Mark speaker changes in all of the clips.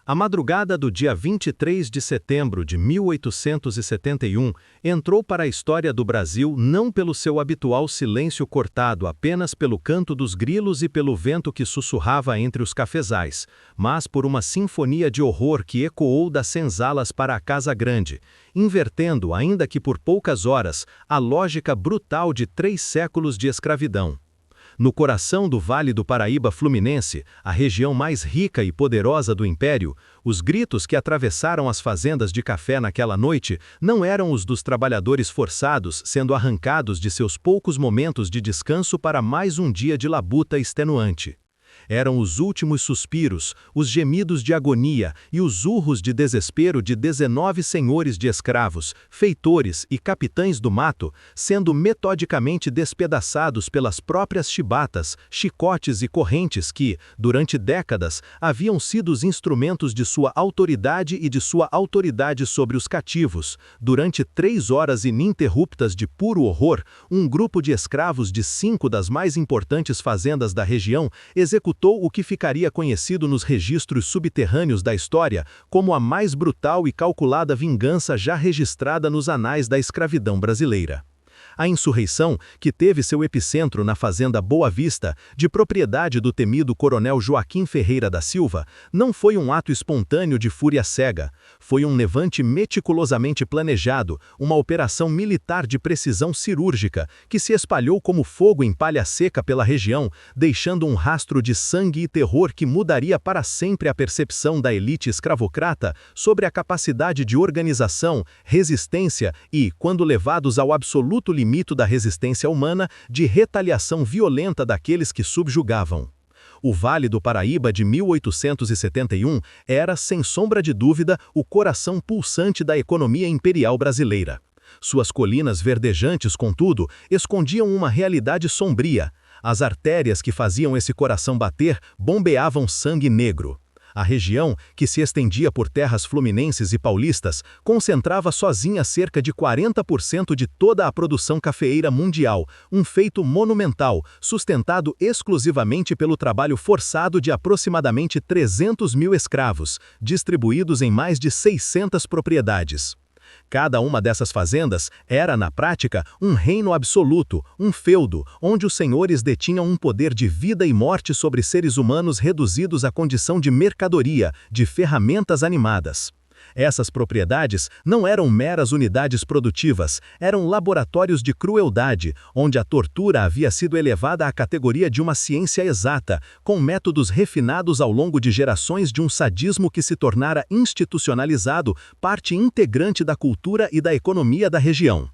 Speaker 1: A madrugada do dia 23 de setembro de 1871 entrou para a história do Brasil não pelo seu habitual silêncio cortado apenas pelo canto dos grilos e pelo vento que sussurrava entre os cafezais, mas por uma sinfonia de horror que ecoou das senzalas para a Casa Grande, invertendo, ainda que por poucas horas, a lógica brutal de 3 séculos de escravidão. No coração do Vale do Paraíba Fluminense, a região mais rica e poderosa do Império, os gritos que atravessaram as fazendas de café naquela noite não eram os dos trabalhadores forçados sendo arrancados de seus poucos momentos de descanso para mais um dia de labuta extenuante. Eram os últimos suspiros, os gemidos de agonia e os urros de desespero de 19 senhores de escravos, feitores e capitães do mato, sendo metodicamente despedaçados pelas próprias chibatas, chicotes e correntes que, durante décadas, haviam sido os instrumentos de sua autoridade e de sua autoridade sobre os cativos. Durante 3 horas ininterruptas de puro horror, um grupo de escravos de 5 das mais importantes fazendas da região executou o que ficaria conhecido nos registros subterrâneos da história como a mais brutal e calculada vingança já registrada nos anais da escravidão brasileira. A insurreição, que teve seu epicentro na fazenda Boa Vista, de propriedade do temido coronel Joaquim Ferreira da Silva, não foi um ato espontâneo de fúria cega. Foi um levante meticulosamente planejado, uma operação militar de precisão cirúrgica, que se espalhou como fogo em palha seca pela região, deixando um rastro de sangue e terror que mudaria para sempre a percepção da elite escravocrata sobre a capacidade de organização, resistência e, quando levados ao absoluto limite da resistência humana, de retaliação violenta daqueles que subjugavam. O Vale do Paraíba de 1871 era, sem sombra de dúvida, o coração pulsante da economia imperial brasileira. Suas colinas verdejantes, contudo, escondiam uma realidade sombria. As artérias que faziam esse coração bater bombeavam sangue negro. A região, que se estendia por terras fluminenses e paulistas, concentrava sozinha cerca de 40% de toda a produção cafeeira mundial, um feito monumental, sustentado exclusivamente pelo trabalho forçado de aproximadamente 300 mil escravos, distribuídos em mais de 600 propriedades. Cada uma dessas fazendas era, na prática, um reino absoluto, um feudo, onde os senhores detinham um poder de vida e morte sobre seres humanos reduzidos à condição de mercadoria, de ferramentas animadas. Essas propriedades não eram meras unidades produtivas, eram laboratórios de crueldade, onde a tortura havia sido elevada à categoria de uma ciência exata, com métodos refinados ao longo de gerações de um sadismo que se tornara institucionalizado, parte integrante da cultura e da economia da região.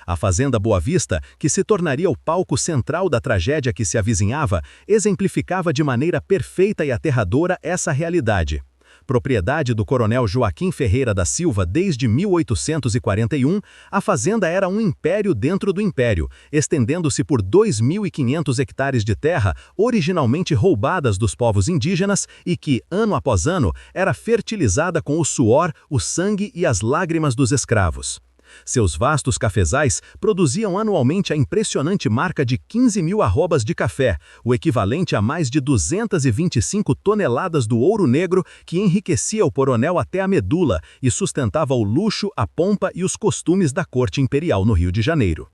Speaker 1: A Fazenda Boa Vista, que se tornaria o palco central da tragédia que se avizinhava, exemplificava de maneira perfeita e aterradora essa realidade. Propriedade do coronel Joaquim Ferreira da Silva desde 1841, a fazenda era um império dentro do império, estendendo-se por 2.500 hectares de terra originalmente roubadas dos povos indígenas e que, ano após ano, era fertilizada com o suor, o sangue e as lágrimas dos escravos. Seus vastos cafezais produziam anualmente a impressionante marca de 15 mil arrobas de café, o equivalente a mais de 225 toneladas do ouro negro que enriquecia o coronel até a medula e sustentava o luxo, a pompa e os costumes da corte imperial no Rio de Janeiro.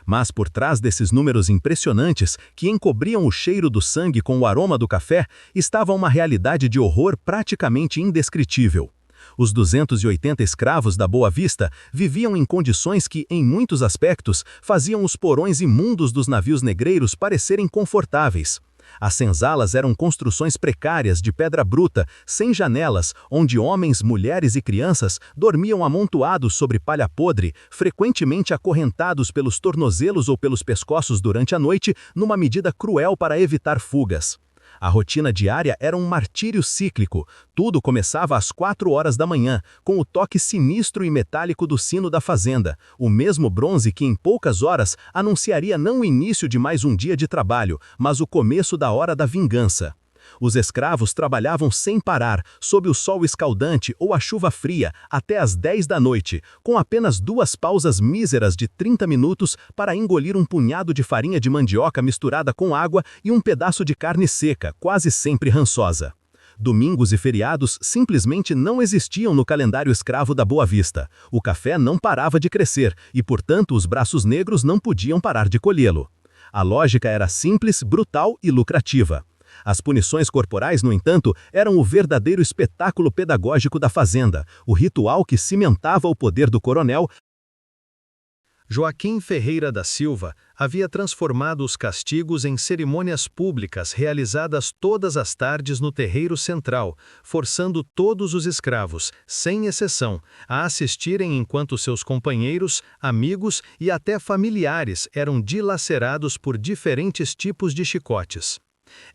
Speaker 1: Mas por trás desses números impressionantes, que encobriam o cheiro do sangue com o aroma do café, estava uma realidade de horror praticamente indescritível. Os 280 escravos da Boa Vista viviam em condições que, em muitos aspectos, faziam os porões imundos dos navios negreiros parecerem confortáveis. As senzalas eram construções precárias de pedra bruta, sem janelas, onde homens, mulheres e crianças dormiam amontoados sobre palha podre, frequentemente acorrentados pelos tornozelos ou pelos pescoços durante a noite, numa medida cruel para evitar fugas. A rotina diária era um martírio cíclico. Tudo começava às 4 horas da manhã, com o toque sinistro e metálico do sino da fazenda, o mesmo bronze que em poucas horas anunciaria não o início de mais um dia de trabalho, mas o começo da hora da vingança. Os escravos trabalhavam sem parar, sob o sol escaldante ou a chuva fria, até às 10 da noite, com apenas 2 pausas míseras de 30 minutos para engolir um punhado de farinha de mandioca misturada com água e um pedaço de carne seca, quase sempre rançosa. Domingos e feriados simplesmente não existiam no calendário escravo da Boa Vista. O café não parava de crescer e, portanto, os braços negros não podiam parar de colhê-lo. A lógica era simples, brutal e lucrativa. As punições corporais, no entanto, eram o verdadeiro espetáculo pedagógico da fazenda, o ritual que cimentava o poder do coronel. Joaquim Ferreira da Silva havia transformado os castigos em cerimônias públicas realizadas todas as tardes no terreiro central, forçando todos os escravos, sem exceção, a assistirem enquanto seus companheiros, amigos e até familiares eram dilacerados por diferentes tipos de chicotes.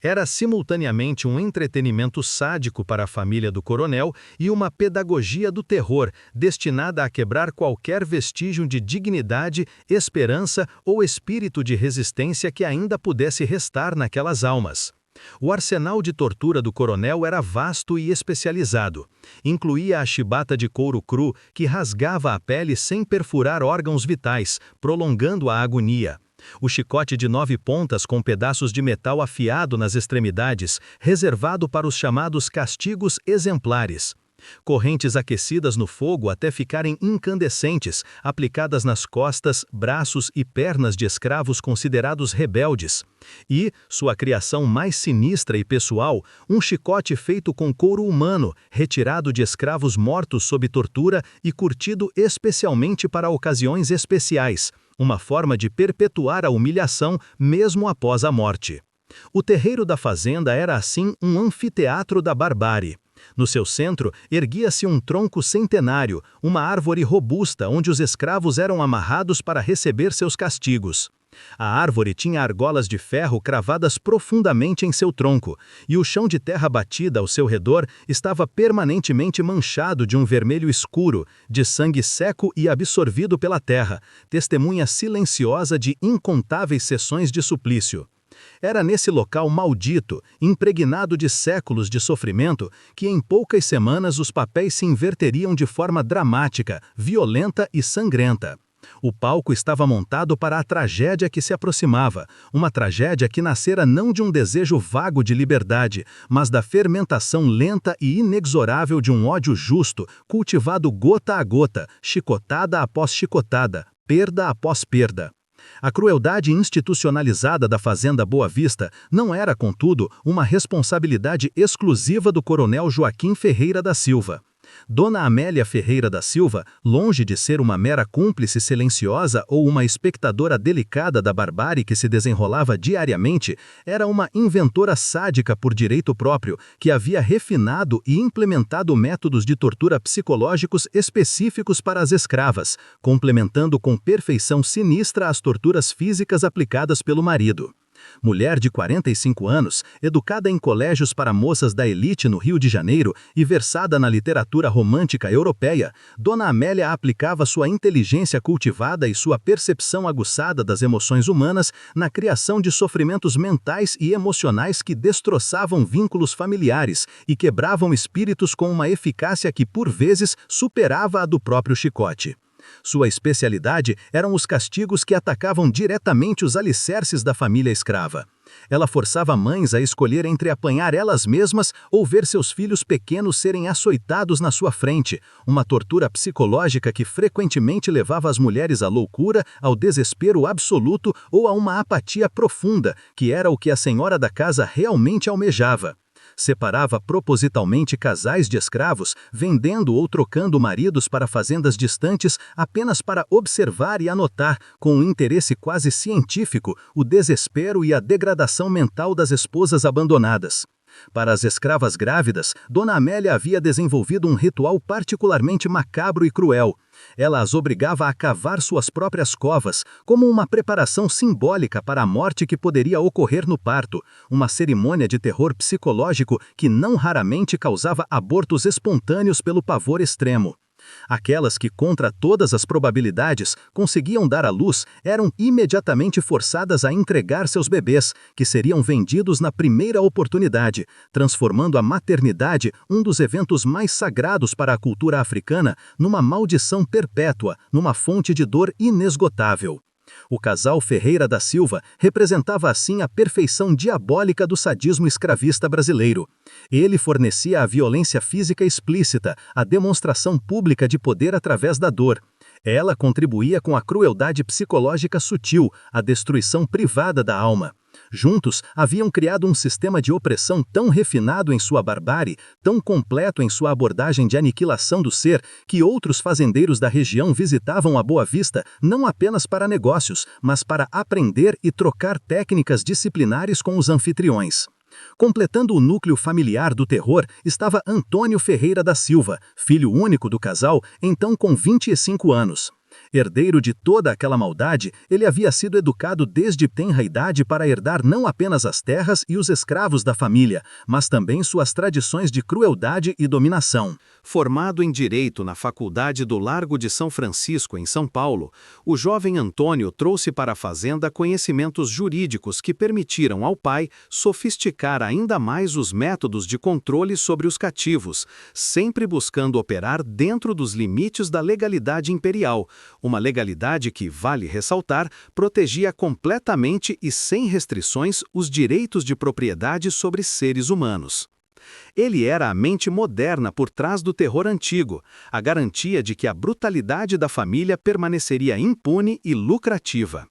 Speaker 1: Era simultaneamente um entretenimento sádico para a família do coronel e uma pedagogia do terror, destinada a quebrar qualquer vestígio de dignidade, esperança ou espírito de resistência que ainda pudesse restar naquelas almas. O arsenal de tortura do coronel era vasto e especializado. Incluía a chibata de couro cru, que rasgava a pele sem perfurar órgãos vitais, prolongando a agonia. O chicote de 9 pontas com pedaços de metal afiado nas extremidades, reservado para os chamados castigos exemplares. Correntes aquecidas no fogo até ficarem incandescentes, aplicadas nas costas, braços e pernas de escravos considerados rebeldes. E, sua criação mais sinistra e pessoal, um chicote feito com couro humano, retirado de escravos mortos sob tortura e curtido especialmente para ocasiões especiais, uma forma de perpetuar a humilhação mesmo após a morte. O terreiro da fazenda era assim um anfiteatro da barbárie. No seu centro, erguia-se um tronco centenário, uma árvore robusta onde os escravos eram amarrados para receber seus castigos. A árvore tinha argolas de ferro cravadas profundamente em seu tronco, e o chão de terra batida ao seu redor estava permanentemente manchado de um vermelho escuro, de sangue seco e absorvido pela terra, testemunha silenciosa de incontáveis sessões de suplício. Era nesse local maldito, impregnado de séculos de sofrimento, que em poucas semanas os papéis se inverteriam de forma dramática, violenta e sangrenta. O palco estava montado para a tragédia que se aproximava, uma tragédia que nascera não de um desejo vago de liberdade, mas da fermentação lenta e inexorável de um ódio justo, cultivado gota a gota, chicotada após chicotada, perda após perda. A crueldade institucionalizada da Fazenda Boa Vista não era, contudo, uma responsabilidade exclusiva do coronel Joaquim Ferreira da Silva. Dona Amélia Ferreira da Silva, longe de ser uma mera cúmplice silenciosa ou uma espectadora delicada da barbárie que se desenrolava diariamente, era uma inventora sádica por direito próprio, que havia refinado e implementado métodos de tortura psicológicos específicos para as escravas, complementando com perfeição sinistra as torturas físicas aplicadas pelo marido. Mulher de 45 anos, educada em colégios para moças da elite no Rio de Janeiro e versada na literatura romântica europeia, Dona Amélia aplicava sua inteligência cultivada e sua percepção aguçada das emoções humanas na criação de sofrimentos mentais e emocionais que destroçavam vínculos familiares e quebravam espíritos com uma eficácia que, por vezes, superava a do próprio chicote. Sua especialidade eram os castigos que atacavam diretamente os alicerces da família escrava. Ela forçava mães a escolher entre apanhar elas mesmas ou ver seus filhos pequenos serem açoitados na sua frente, uma tortura psicológica que frequentemente levava as mulheres à loucura, ao desespero absoluto ou a uma apatia profunda, que era o que a senhora da casa realmente almejava. Separava propositalmente casais de escravos, vendendo ou trocando maridos para fazendas distantes apenas para observar e anotar, com um interesse quase científico, o desespero e a degradação mental das esposas abandonadas. Para as escravas grávidas, Dona Amélia havia desenvolvido um ritual particularmente macabro e cruel. Ela as obrigava a cavar suas próprias covas, como uma preparação simbólica para a morte que poderia ocorrer no parto, uma cerimônia de terror psicológico que não raramente causava abortos espontâneos pelo pavor extremo. Aquelas que, contra todas as probabilidades, conseguiam dar à luz, eram imediatamente forçadas a entregar seus bebês, que seriam vendidos na primeira oportunidade, transformando a maternidade, um dos eventos mais sagrados para a cultura africana, numa maldição perpétua, numa fonte de dor inesgotável. O casal Ferreira da Silva representava assim a perfeição diabólica do sadismo escravista brasileiro. Ele fornecia a violência física explícita, a demonstração pública de poder através da dor. Ela contribuía com a crueldade psicológica sutil, a destruição privada da alma. Juntos, haviam criado um sistema de opressão tão refinado em sua barbárie, tão completo em sua abordagem de aniquilação do ser, que outros fazendeiros da região visitavam a Boa Vista não apenas para negócios, mas para aprender e trocar técnicas disciplinares com os anfitriões. Completando o núcleo familiar do terror estava Antônio Ferreira da Silva, filho único do casal, então com 25 anos. Herdeiro de toda aquela maldade, ele havia sido educado desde tenra idade para herdar não apenas as terras e os escravos da família, mas também suas tradições de crueldade e dominação. Formado em Direito na Faculdade do Largo de São Francisco, em São Paulo, o jovem Antônio trouxe para a fazenda conhecimentos jurídicos que permitiram ao pai sofisticar ainda mais os métodos de controle sobre os cativos, sempre buscando operar dentro dos limites da legalidade imperial, uma legalidade que, vale ressaltar, protegia completamente e sem restrições os direitos de propriedade sobre seres humanos. Ele era a mente moderna por trás do terror antigo, a garantia de que a brutalidade da família permaneceria impune e lucrativa.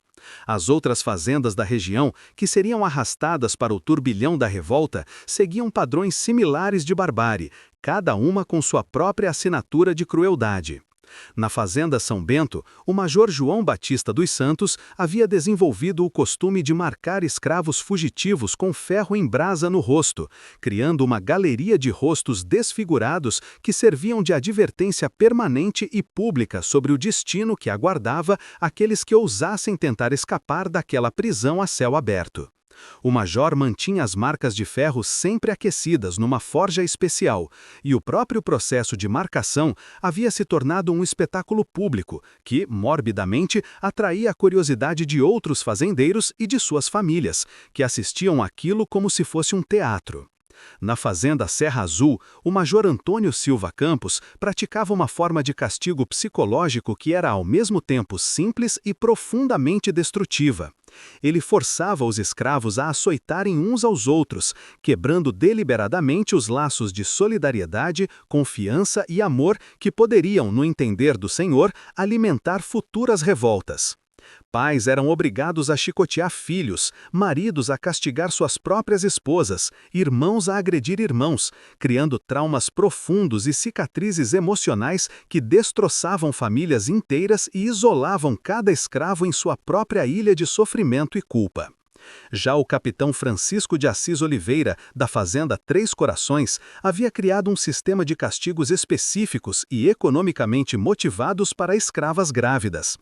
Speaker 1: As outras fazendas da região, que seriam arrastadas para o turbilhão da revolta, seguiam padrões similares de barbárie, cada uma com sua própria assinatura de crueldade. Na fazenda São Bento, o major João Batista dos Santos havia desenvolvido o costume de marcar escravos fugitivos com ferro em brasa no rosto, criando uma galeria de rostos desfigurados que serviam de advertência permanente e pública sobre o destino que aguardava aqueles que ousassem tentar escapar daquela prisão a céu aberto. O major mantinha as marcas de ferro sempre aquecidas numa forja especial, e o próprio processo de marcação havia se tornado um espetáculo público que, morbidamente, atraía a curiosidade de outros fazendeiros e de suas famílias, que assistiam àquilo como se fosse um teatro. Na fazenda Serra Azul, o major Antônio Silva Campos praticava uma forma de castigo psicológico que era ao mesmo tempo simples e profundamente destrutiva. Ele forçava os escravos a açoitarem uns aos outros, quebrando deliberadamente os laços de solidariedade, confiança e amor que poderiam, no entender do Senhor, alimentar futuras revoltas. Pais eram obrigados a chicotear filhos, maridos a castigar suas próprias esposas, irmãos a agredir irmãos, criando traumas profundos e cicatrizes emocionais que destroçavam famílias inteiras e isolavam cada escravo em sua própria ilha de sofrimento e culpa. Já o capitão Francisco de Assis Oliveira, da fazenda Três Corações, havia criado um sistema de castigos específicos e economicamente motivados para escravas grávidas.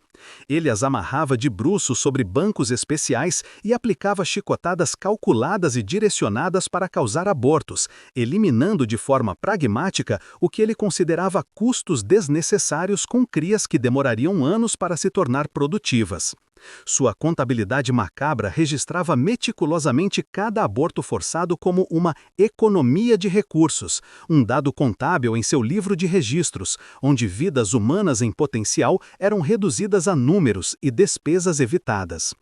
Speaker 1: Ele as amarrava de bruços sobre bancos especiais e aplicava chicotadas calculadas e direcionadas para causar abortos, eliminando de forma pragmática o que ele considerava custos desnecessários com crias que demorariam anos para se tornar produtivas. Sua contabilidade macabra registrava meticulosamente cada aborto forçado como uma economia de recursos, um dado contábil em seu livro de registros, onde vidas humanas em potencial eram reduzidas a números e despesas evitadas.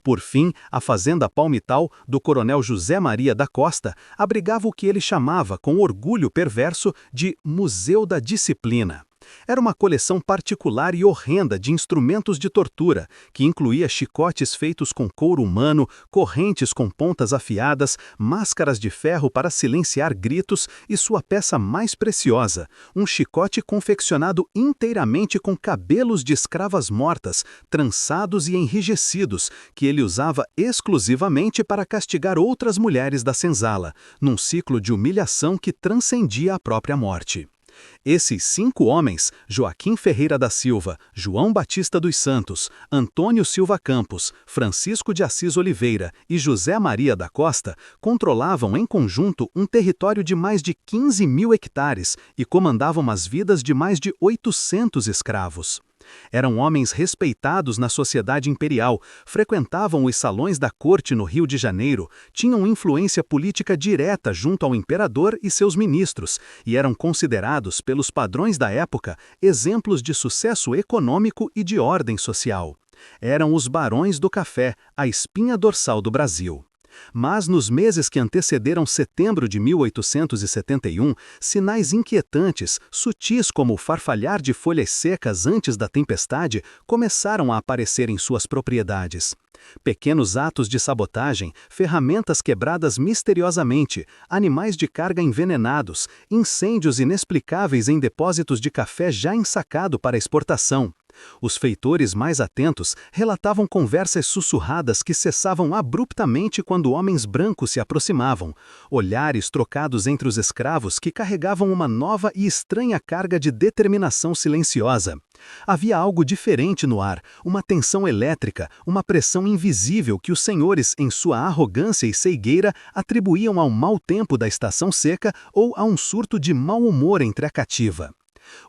Speaker 1: Por fim, a fazenda Palmital, do coronel José Maria da Costa, abrigava o que ele chamava, com orgulho perverso, de Museu da Disciplina. Era uma coleção particular e horrenda de instrumentos de tortura, que incluía chicotes feitos com couro humano, correntes com pontas afiadas, máscaras de ferro para silenciar gritos e sua peça mais preciosa, um chicote confeccionado inteiramente com cabelos de escravas mortas, trançados e enrijecidos, que ele usava exclusivamente para castigar outras mulheres da senzala, num ciclo de humilhação que transcendia a própria morte. Esses 5 homens, Joaquim Ferreira da Silva, João Batista dos Santos, Antônio Silva Campos, Francisco de Assis Oliveira e José Maria da Costa, controlavam em conjunto um território de mais de 15.000 hectares e comandavam as vidas de mais de 800 escravos. Eram homens respeitados na sociedade imperial, frequentavam os salões da corte no Rio de Janeiro, tinham influência política direta junto ao imperador e seus ministros, e eram considerados, pelos padrões da época, exemplos de sucesso econômico e de ordem social. Eram os barões do café, a espinha dorsal do Brasil. Mas nos meses que antecederam setembro de 1871, sinais inquietantes, sutis como o farfalhar de folhas secas antes da tempestade, começaram a aparecer em suas propriedades. Pequenos atos de sabotagem, ferramentas quebradas misteriosamente, animais de carga envenenados, incêndios inexplicáveis em depósitos de café já ensacado para exportação. Os feitores mais atentos relatavam conversas sussurradas que cessavam abruptamente quando homens brancos se aproximavam, olhares trocados entre os escravos que carregavam uma nova e estranha carga de determinação silenciosa. Havia algo diferente no ar, uma tensão elétrica, uma pressão invisível que os senhores, em sua arrogância e cegueira, atribuíam ao mau tempo da estação seca ou a um surto de mau humor entre a cativa.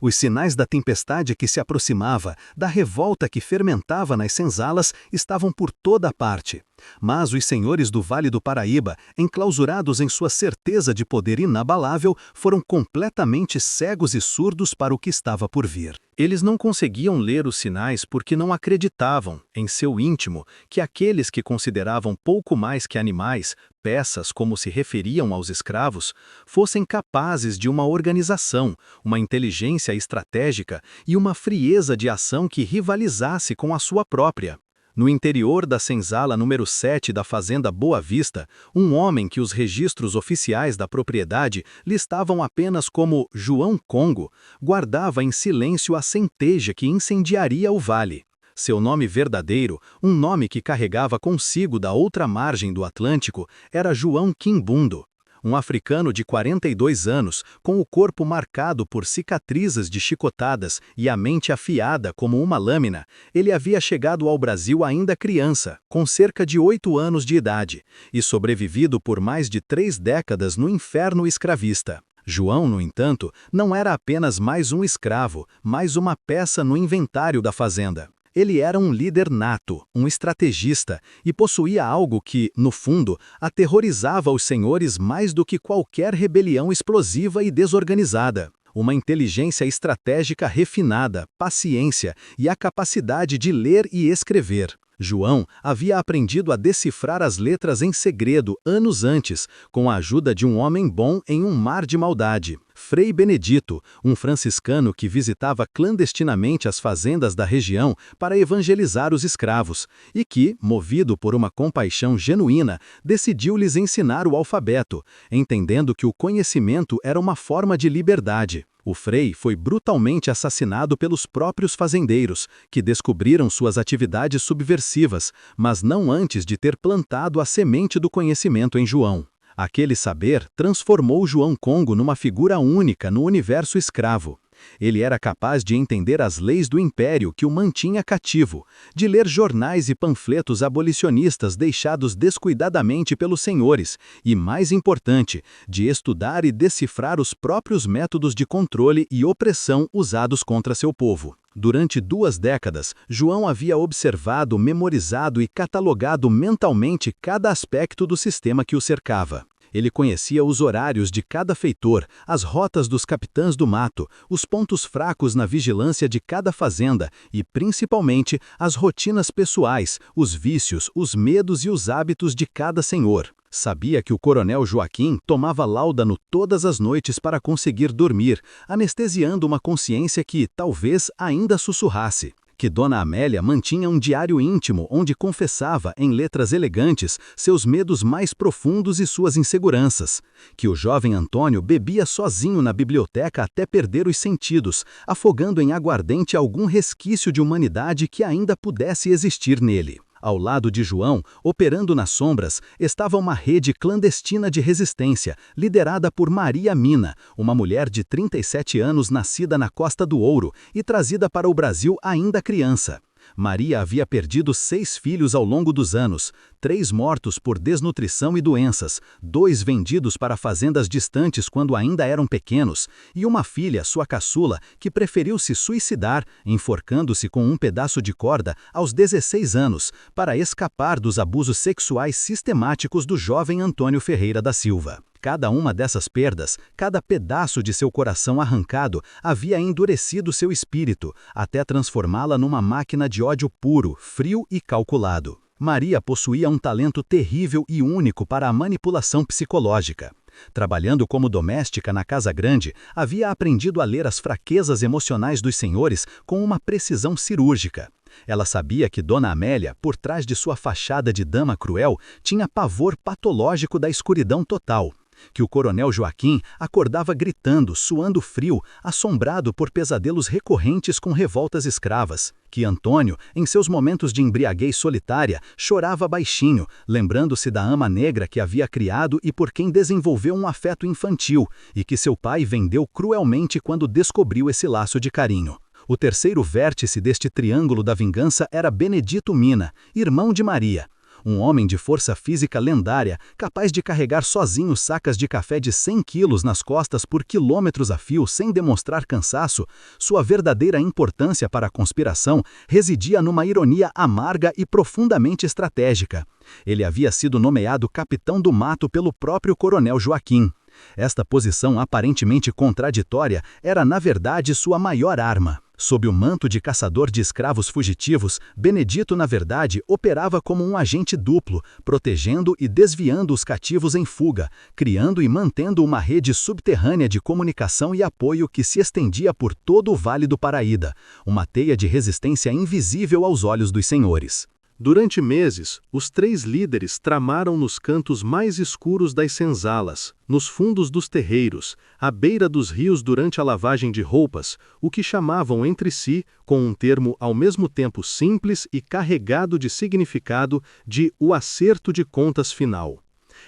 Speaker 1: Os sinais da tempestade que se aproximava, da revolta que fermentava nas senzalas, estavam por toda a parte. Mas os senhores do Vale do Paraíba, enclausurados em sua certeza de poder inabalável, foram completamente cegos e surdos para o que estava por vir. Eles não conseguiam ler os sinais porque não acreditavam, em seu íntimo, que aqueles que consideravam pouco mais que animais, peças como se referiam aos escravos, fossem capazes de uma organização, uma inteligência estratégica e uma frieza de ação que rivalizasse com a sua própria. No interior da senzala número 7 da fazenda Boa Vista, um homem que os registros oficiais da propriedade listavam apenas como João Congo, guardava em silêncio a centeja que incendiaria o vale. Seu nome verdadeiro, um nome que carregava consigo da outra margem do Atlântico, era João Quimbundo. Um africano de 42 anos, com o corpo marcado por cicatrizes de chicotadas e a mente afiada como uma lâmina, ele havia chegado ao Brasil ainda criança, com cerca de 8 anos de idade, e sobrevivido por mais de 3 décadas no inferno escravista. João, no entanto, não era apenas mais um escravo, mais uma peça no inventário da fazenda. Ele era um líder nato, um estrategista, e possuía algo que, no fundo, aterrorizava os senhores mais do que qualquer rebelião explosiva e desorganizada. Uma inteligência estratégica refinada, paciência e a capacidade de ler e escrever. João havia aprendido a decifrar as letras em segredo anos antes, com a ajuda de um homem bom em um mar de maldade. Frei Benedito, um franciscano que visitava clandestinamente as fazendas da região para evangelizar os escravos, e que, movido por uma compaixão genuína, decidiu lhes ensinar o alfabeto, entendendo que o conhecimento era uma forma de liberdade. O frei foi brutalmente assassinado pelos próprios fazendeiros, que descobriram suas atividades subversivas, mas não antes de ter plantado a semente do conhecimento em João. Aquele saber transformou João Congo numa figura única no universo escravo. Ele era capaz de entender as leis do império que o mantinha cativo, de ler jornais e panfletos abolicionistas deixados descuidadamente pelos senhores e, mais importante, de estudar e decifrar os próprios métodos de controle e opressão usados contra seu povo. Durante 2 décadas, João havia observado, memorizado e catalogado mentalmente cada aspecto do sistema que o cercava. Ele conhecia os horários de cada feitor, as rotas dos capitães do mato, os pontos fracos na vigilância de cada fazenda e, principalmente, as rotinas pessoais, os vícios, os medos e os hábitos de cada senhor. Sabia que o coronel Joaquim tomava láudano todas as noites para conseguir dormir, anestesiando uma consciência que, talvez, ainda sussurrasse. Que Dona Amélia mantinha um diário íntimo onde confessava, em letras elegantes, seus medos mais profundos e suas inseguranças. Que o jovem Antônio bebia sozinho na biblioteca até perder os sentidos, afogando em aguardente algum resquício de humanidade que ainda pudesse existir nele. Ao lado de João, operando nas sombras, estava uma rede clandestina de resistência, liderada por Maria Mina, uma mulher de 37 anos nascida na Costa do Ouro e trazida para o Brasil ainda criança. Maria havia perdido 6 filhos ao longo dos anos, 3 mortos por desnutrição e doenças, 2 vendidos para fazendas distantes quando ainda eram pequenos, e uma filha, sua caçula, que preferiu se suicidar, enforcando-se com um pedaço de corda aos 16 anos, para escapar dos abusos sexuais sistemáticos do jovem Antônio Ferreira da Silva.
Speaker 2: Cada uma dessas perdas, cada pedaço de seu coração arrancado, havia endurecido seu espírito, até transformá-la numa máquina de ódio puro, frio e calculado. Maria possuía um talento terrível e único para a manipulação psicológica. Trabalhando como doméstica na casa grande, havia aprendido a ler as fraquezas emocionais dos senhores com uma precisão cirúrgica. Ela sabia que Dona Amélia, por trás de sua fachada de dama cruel, tinha pavor patológico da escuridão total. Que o coronel Joaquim acordava gritando, suando frio, assombrado por pesadelos recorrentes com revoltas escravas. Que Antônio, em seus momentos de embriaguez solitária, chorava baixinho, lembrando-se da ama negra que havia criado e por quem desenvolveu um afeto infantil, e que seu pai vendeu cruelmente quando descobriu esse laço de carinho. O terceiro vértice deste triângulo da vingança era Benedito Mina, irmão de Maria. Um homem de força física lendária, capaz de carregar sozinho sacas de café de 100 quilos nas costas por quilômetros a fio sem demonstrar cansaço, sua verdadeira importância para a conspiração residia numa ironia amarga e profundamente estratégica. Ele havia sido nomeado capitão do mato pelo próprio coronel Joaquim. Esta posição aparentemente contraditória era, na verdade, sua maior arma. Sob o manto de caçador de escravos fugitivos, Benedito, na verdade, operava como um agente duplo, protegendo e desviando os cativos em fuga, criando e mantendo uma rede subterrânea de comunicação e apoio que se estendia por todo o Vale do Paraíba, uma teia de resistência invisível aos olhos dos senhores.
Speaker 1: Durante meses, os três líderes tramaram nos cantos mais escuros das senzalas, nos fundos dos terreiros, à beira dos rios durante a lavagem de roupas, o que chamavam entre si, com um termo ao mesmo tempo simples e carregado de significado, de o acerto de contas final.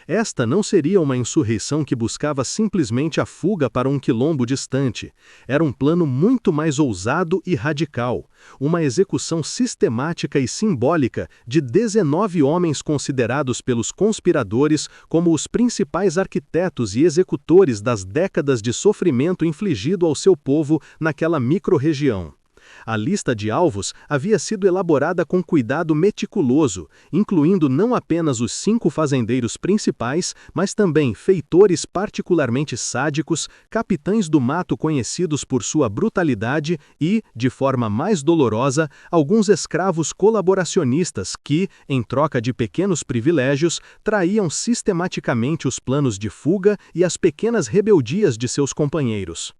Speaker 1: Esta não seria uma insurreição que buscava simplesmente a fuga para um quilombo distante. Era um plano muito mais ousado e radical, uma execução sistemática e simbólica de 19 homens considerados pelos conspiradores como os principais arquitetos e executores das décadas de sofrimento infligido ao seu povo naquela microrregião. A lista de alvos havia sido elaborada com cuidado meticuloso, incluindo não apenas os 5 fazendeiros principais, mas também feitores particularmente sádicos, capitães do mato conhecidos por sua brutalidade e, de forma mais dolorosa, alguns escravos colaboracionistas que, em troca de pequenos privilégios, traíam sistematicamente os planos de fuga e as pequenas rebeldias de seus companheiros.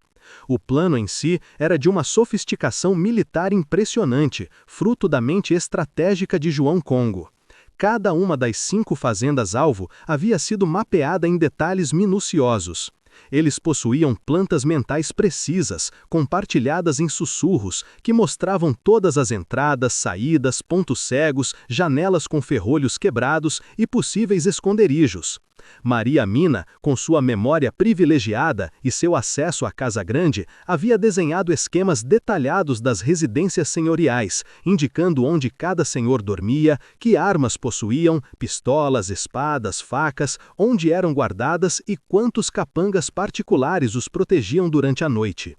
Speaker 1: O plano em si era de uma sofisticação militar impressionante, fruto da mente estratégica de João Congo. Cada uma das 5 fazendas-alvo havia sido mapeada em detalhes minuciosos. Eles possuíam plantas mentais precisas, compartilhadas em sussurros, que mostravam todas as entradas, saídas, pontos cegos, janelas com ferrolhos quebrados e possíveis esconderijos. Maria Mina, com sua memória privilegiada e seu acesso à Casa Grande, havia desenhado esquemas detalhados das residências senhoriais, indicando onde cada senhor dormia, que armas possuíam, pistolas, espadas, facas, onde eram guardadas e quantos capangas particulares os protegiam durante a noite.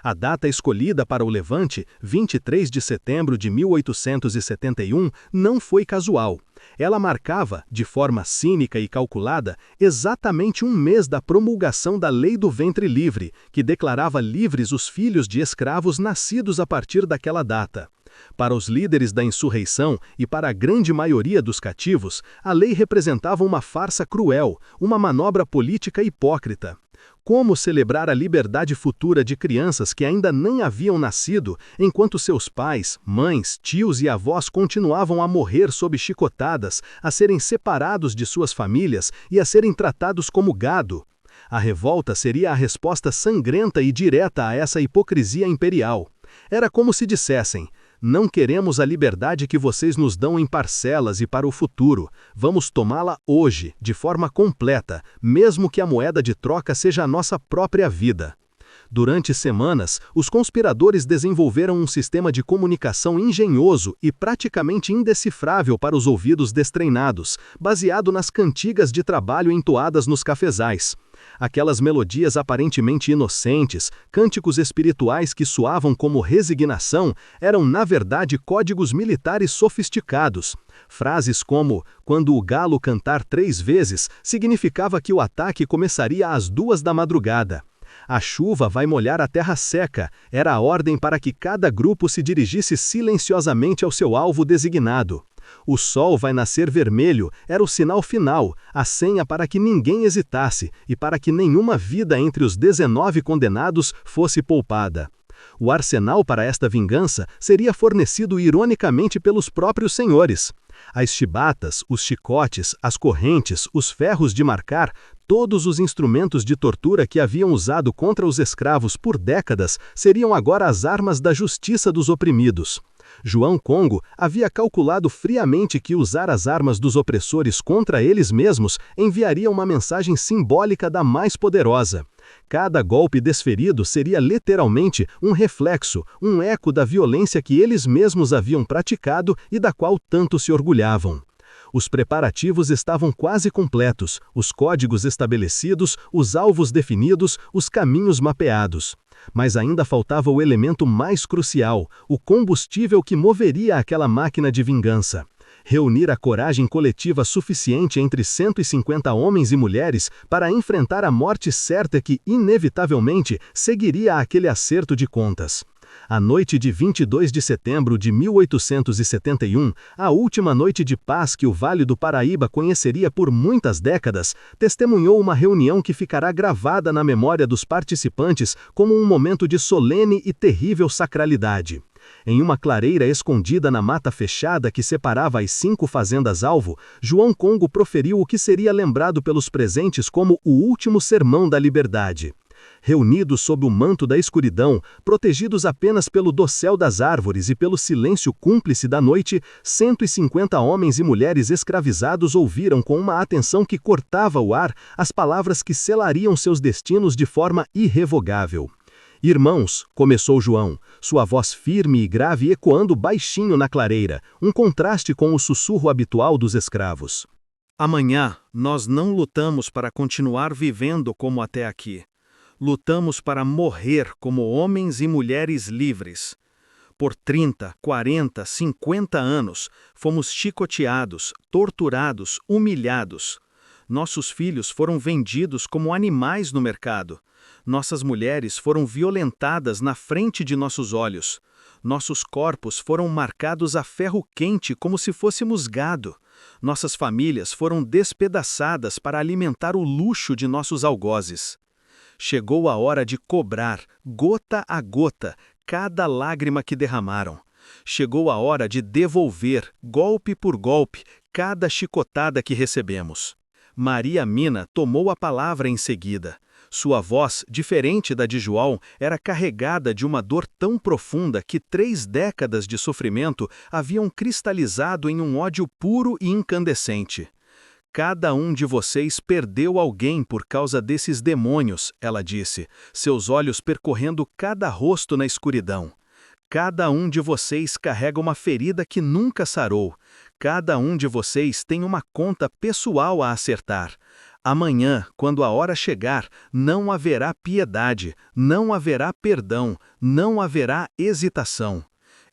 Speaker 1: A data escolhida para o levante, 23 de setembro de 1871, não foi casual. Ela marcava, de forma cínica e calculada, exatamente um mês da promulgação da Lei do Ventre Livre, que declarava livres os filhos de escravos nascidos a partir daquela data. Para os líderes da insurreição e para a grande maioria dos cativos, a lei representava uma farsa cruel, uma manobra política hipócrita. Como celebrar a liberdade futura de crianças que ainda nem haviam nascido, enquanto seus pais, mães, tios e avós continuavam a morrer sob chicotadas, a serem separados de suas famílias e a serem tratados como gado? A revolta seria a resposta sangrenta e direta a essa hipocrisia imperial. Era como se dissessem: não queremos a liberdade que vocês nos dão em parcelas e para o futuro. Vamos tomá-la hoje, de forma completa, mesmo que a moeda de troca seja a nossa própria vida. Durante semanas, os conspiradores desenvolveram um sistema de comunicação engenhoso e praticamente indecifrável para os ouvidos destreinados, baseado nas cantigas de trabalho entoadas nos cafezais.
Speaker 2: Aquelas melodias aparentemente inocentes, cânticos espirituais que soavam como resignação, eram na verdade códigos militares sofisticados. Frases como, quando o galo cantar 3 vezes, significava que o ataque começaria às 2 da madrugada. A chuva vai molhar a terra seca, era a ordem para que cada grupo se dirigisse silenciosamente ao seu alvo designado. O sol vai nascer vermelho, era o sinal final, a senha para que ninguém hesitasse e para que nenhuma vida entre os 19 condenados fosse poupada. O arsenal para esta vingança seria fornecido ironicamente pelos próprios senhores. As chibatas, os chicotes, as correntes, os ferros de marcar, todos os instrumentos de tortura que haviam usado contra os escravos por décadas seriam agora as armas da justiça dos oprimidos. João Congo havia calculado friamente que usar as armas dos opressores contra eles mesmos enviaria uma mensagem simbólica da mais poderosa. Cada golpe desferido seria literalmente um reflexo, um eco da violência que eles mesmos haviam praticado e da qual tanto se orgulhavam. Os preparativos estavam quase completos, os códigos estabelecidos, os alvos definidos, os caminhos mapeados. Mas ainda faltava o elemento mais crucial, o combustível que moveria aquela máquina de vingança. Reunir a coragem coletiva suficiente entre 150 homens e mulheres para enfrentar a morte certa que, inevitavelmente, seguiria aquele acerto de contas. A noite de 22 de setembro de 1871, a última noite de paz que o Vale do Paraíba conheceria por muitas décadas, testemunhou uma reunião que ficará gravada na memória dos participantes como um momento de solene e terrível sacralidade. Em uma clareira escondida na mata fechada que separava as 5 fazendas-alvo, João Congo proferiu o que seria lembrado pelos presentes como o último sermão da liberdade. Reunidos sob o manto da escuridão, protegidos apenas pelo dossel das árvores e pelo silêncio cúmplice da noite, 150 homens e mulheres escravizados ouviram com uma atenção que cortava o ar as palavras que selariam seus destinos de forma irrevogável. Irmãos, começou João, sua voz firme e grave ecoando baixinho na clareira, um contraste com o sussurro habitual dos escravos.
Speaker 1: Amanhã, nós não lutamos para continuar vivendo como até aqui. Lutamos para morrer como homens e mulheres livres. Por 30, 40, 50 anos, fomos chicoteados, torturados, humilhados. Nossos filhos foram vendidos como animais no mercado. Nossas mulheres foram violentadas na frente de nossos olhos. Nossos corpos foram marcados a ferro quente como se fôssemos gado. Nossas famílias foram despedaçadas para alimentar o luxo de nossos algozes. Chegou a hora de cobrar, gota a gota, cada lágrima que derramaram. Chegou a hora de devolver, golpe por golpe, cada chicotada que recebemos. Maria Mina tomou a palavra em seguida. Sua voz, diferente da de João, era carregada de uma dor tão profunda que 3 décadas de sofrimento haviam cristalizado em um ódio puro e incandescente. Cada um de vocês perdeu alguém por causa desses demônios, ela disse, seus olhos percorrendo cada rosto na escuridão. Cada um de vocês carrega uma ferida que nunca sarou. Cada um de vocês tem uma conta pessoal a acertar. Amanhã, quando a hora chegar, não haverá piedade, não haverá perdão, não haverá hesitação.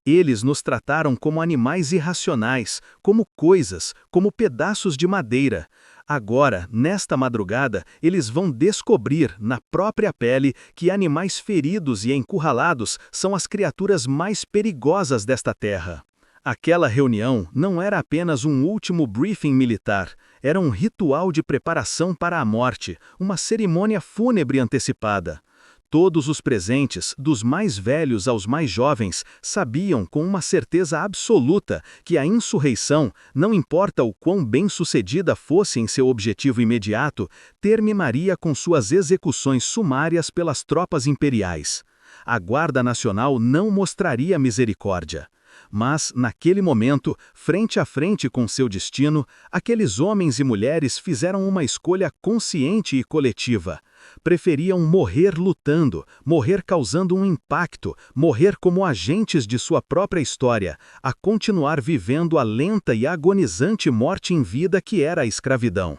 Speaker 1: Eles nos trataram como animais irracionais, como coisas, como pedaços de madeira. Agora, nesta madrugada, eles vão descobrir, na própria pele, que animais feridos e encurralados são as criaturas mais perigosas desta terra. Aquela reunião não era apenas um último briefing militar, era um ritual de preparação para a morte, uma cerimônia fúnebre antecipada. Todos os presentes, dos mais velhos aos mais jovens, sabiam com uma certeza absoluta que a insurreição, não importa o quão bem-sucedida fosse em seu objetivo imediato, terminaria com suas execuções sumárias pelas tropas imperiais. A Guarda Nacional não mostraria misericórdia. Mas, naquele momento, frente a frente com seu destino, aqueles homens e mulheres fizeram uma escolha consciente e coletiva. Preferiam morrer lutando, morrer causando um impacto, morrer como agentes de sua própria história, a continuar vivendo a lenta e agonizante morte em vida que era a escravidão.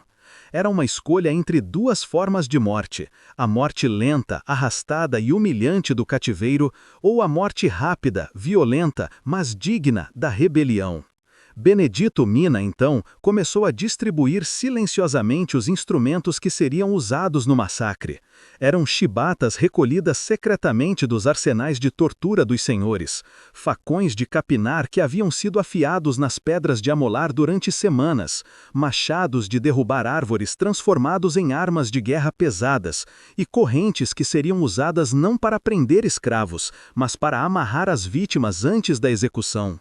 Speaker 2: Era uma escolha entre duas formas de morte: a morte lenta, arrastada e humilhante do cativeiro, ou a morte rápida, violenta, mas digna da rebelião. Benedito Mina, então, começou a distribuir silenciosamente os instrumentos que seriam usados no massacre. Eram chibatas recolhidas secretamente dos arsenais de tortura dos senhores, facões de capinar que haviam sido afiados nas pedras de amolar durante semanas, machados de derrubar árvores transformados em armas de guerra pesadas, e correntes que seriam usadas não para prender escravos, mas para amarrar as vítimas antes da execução.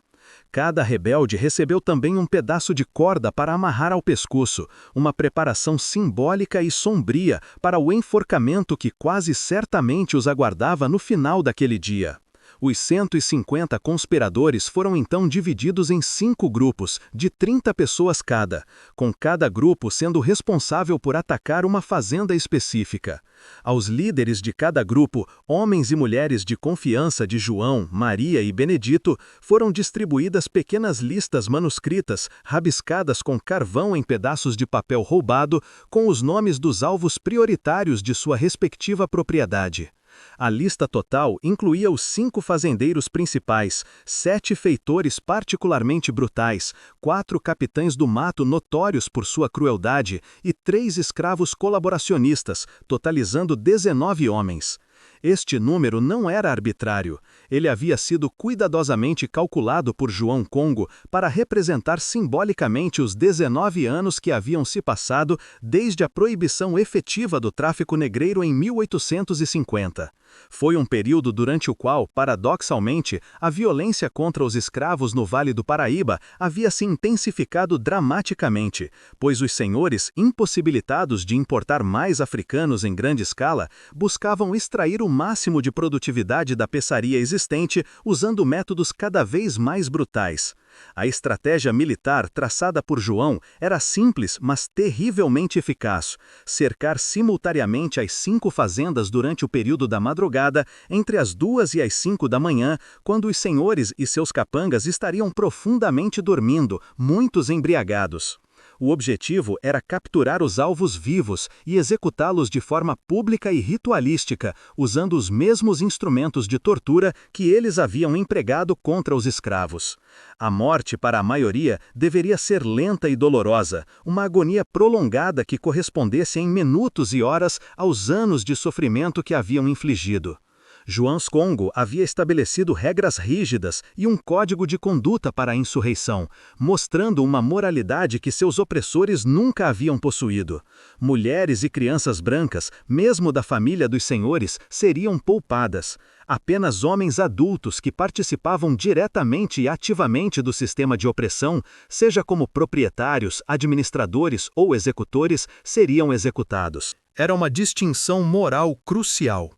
Speaker 2: Cada rebelde recebeu também um pedaço de corda para amarrar ao pescoço, uma preparação simbólica e sombria para o enforcamento que quase certamente os aguardava no final daquele dia. Os 150 conspiradores foram então divididos em 5 grupos, de 30 pessoas cada, com cada grupo sendo responsável por atacar uma fazenda específica. Aos líderes de cada grupo, homens e mulheres de confiança de João, Maria e Benedito, foram distribuídas pequenas listas manuscritas, rabiscadas com carvão em pedaços de papel roubado, com os nomes dos alvos prioritários de sua respectiva propriedade. A lista total incluía os 5 fazendeiros principais, 7 feitores particularmente brutais, 4 capitães do mato notórios por sua crueldade e 3 escravos colaboracionistas, totalizando 19 homens. Este número não era arbitrário. Ele havia sido cuidadosamente calculado por João Congo para representar simbolicamente os 19 anos que haviam se passado desde a proibição efetiva do tráfico negreiro em 1850. Foi um período durante o qual, paradoxalmente, a violência contra os escravos no Vale do Paraíba havia se intensificado dramaticamente, pois os senhores, impossibilitados de importar mais africanos em grande escala, buscavam extrair o máximo de produtividade da peçaria existente usando métodos cada vez mais brutais. A estratégia militar traçada por João era simples, mas terrivelmente eficaz: cercar simultaneamente as 5 fazendas durante o período da madrugada, entre as 2 e as 5 da manhã, quando os senhores e seus capangas estariam profundamente dormindo, muitos embriagados. O objetivo era capturar os alvos vivos e executá-los de forma pública e ritualística, usando os mesmos instrumentos de tortura que eles haviam empregado contra os escravos. A morte, para a maioria, deveria ser lenta e dolorosa, uma agonia prolongada que correspondesse em minutos e horas aos anos de sofrimento que haviam infligido. João Congo havia estabelecido regras rígidas e um código de conduta para a insurreição, mostrando uma moralidade que seus opressores nunca haviam possuído. Mulheres e crianças brancas, mesmo da família dos senhores, seriam poupadas. Apenas homens adultos que participavam diretamente e ativamente do sistema de opressão, seja como proprietários, administradores ou executores, seriam executados.
Speaker 1: Era uma distinção moral crucial.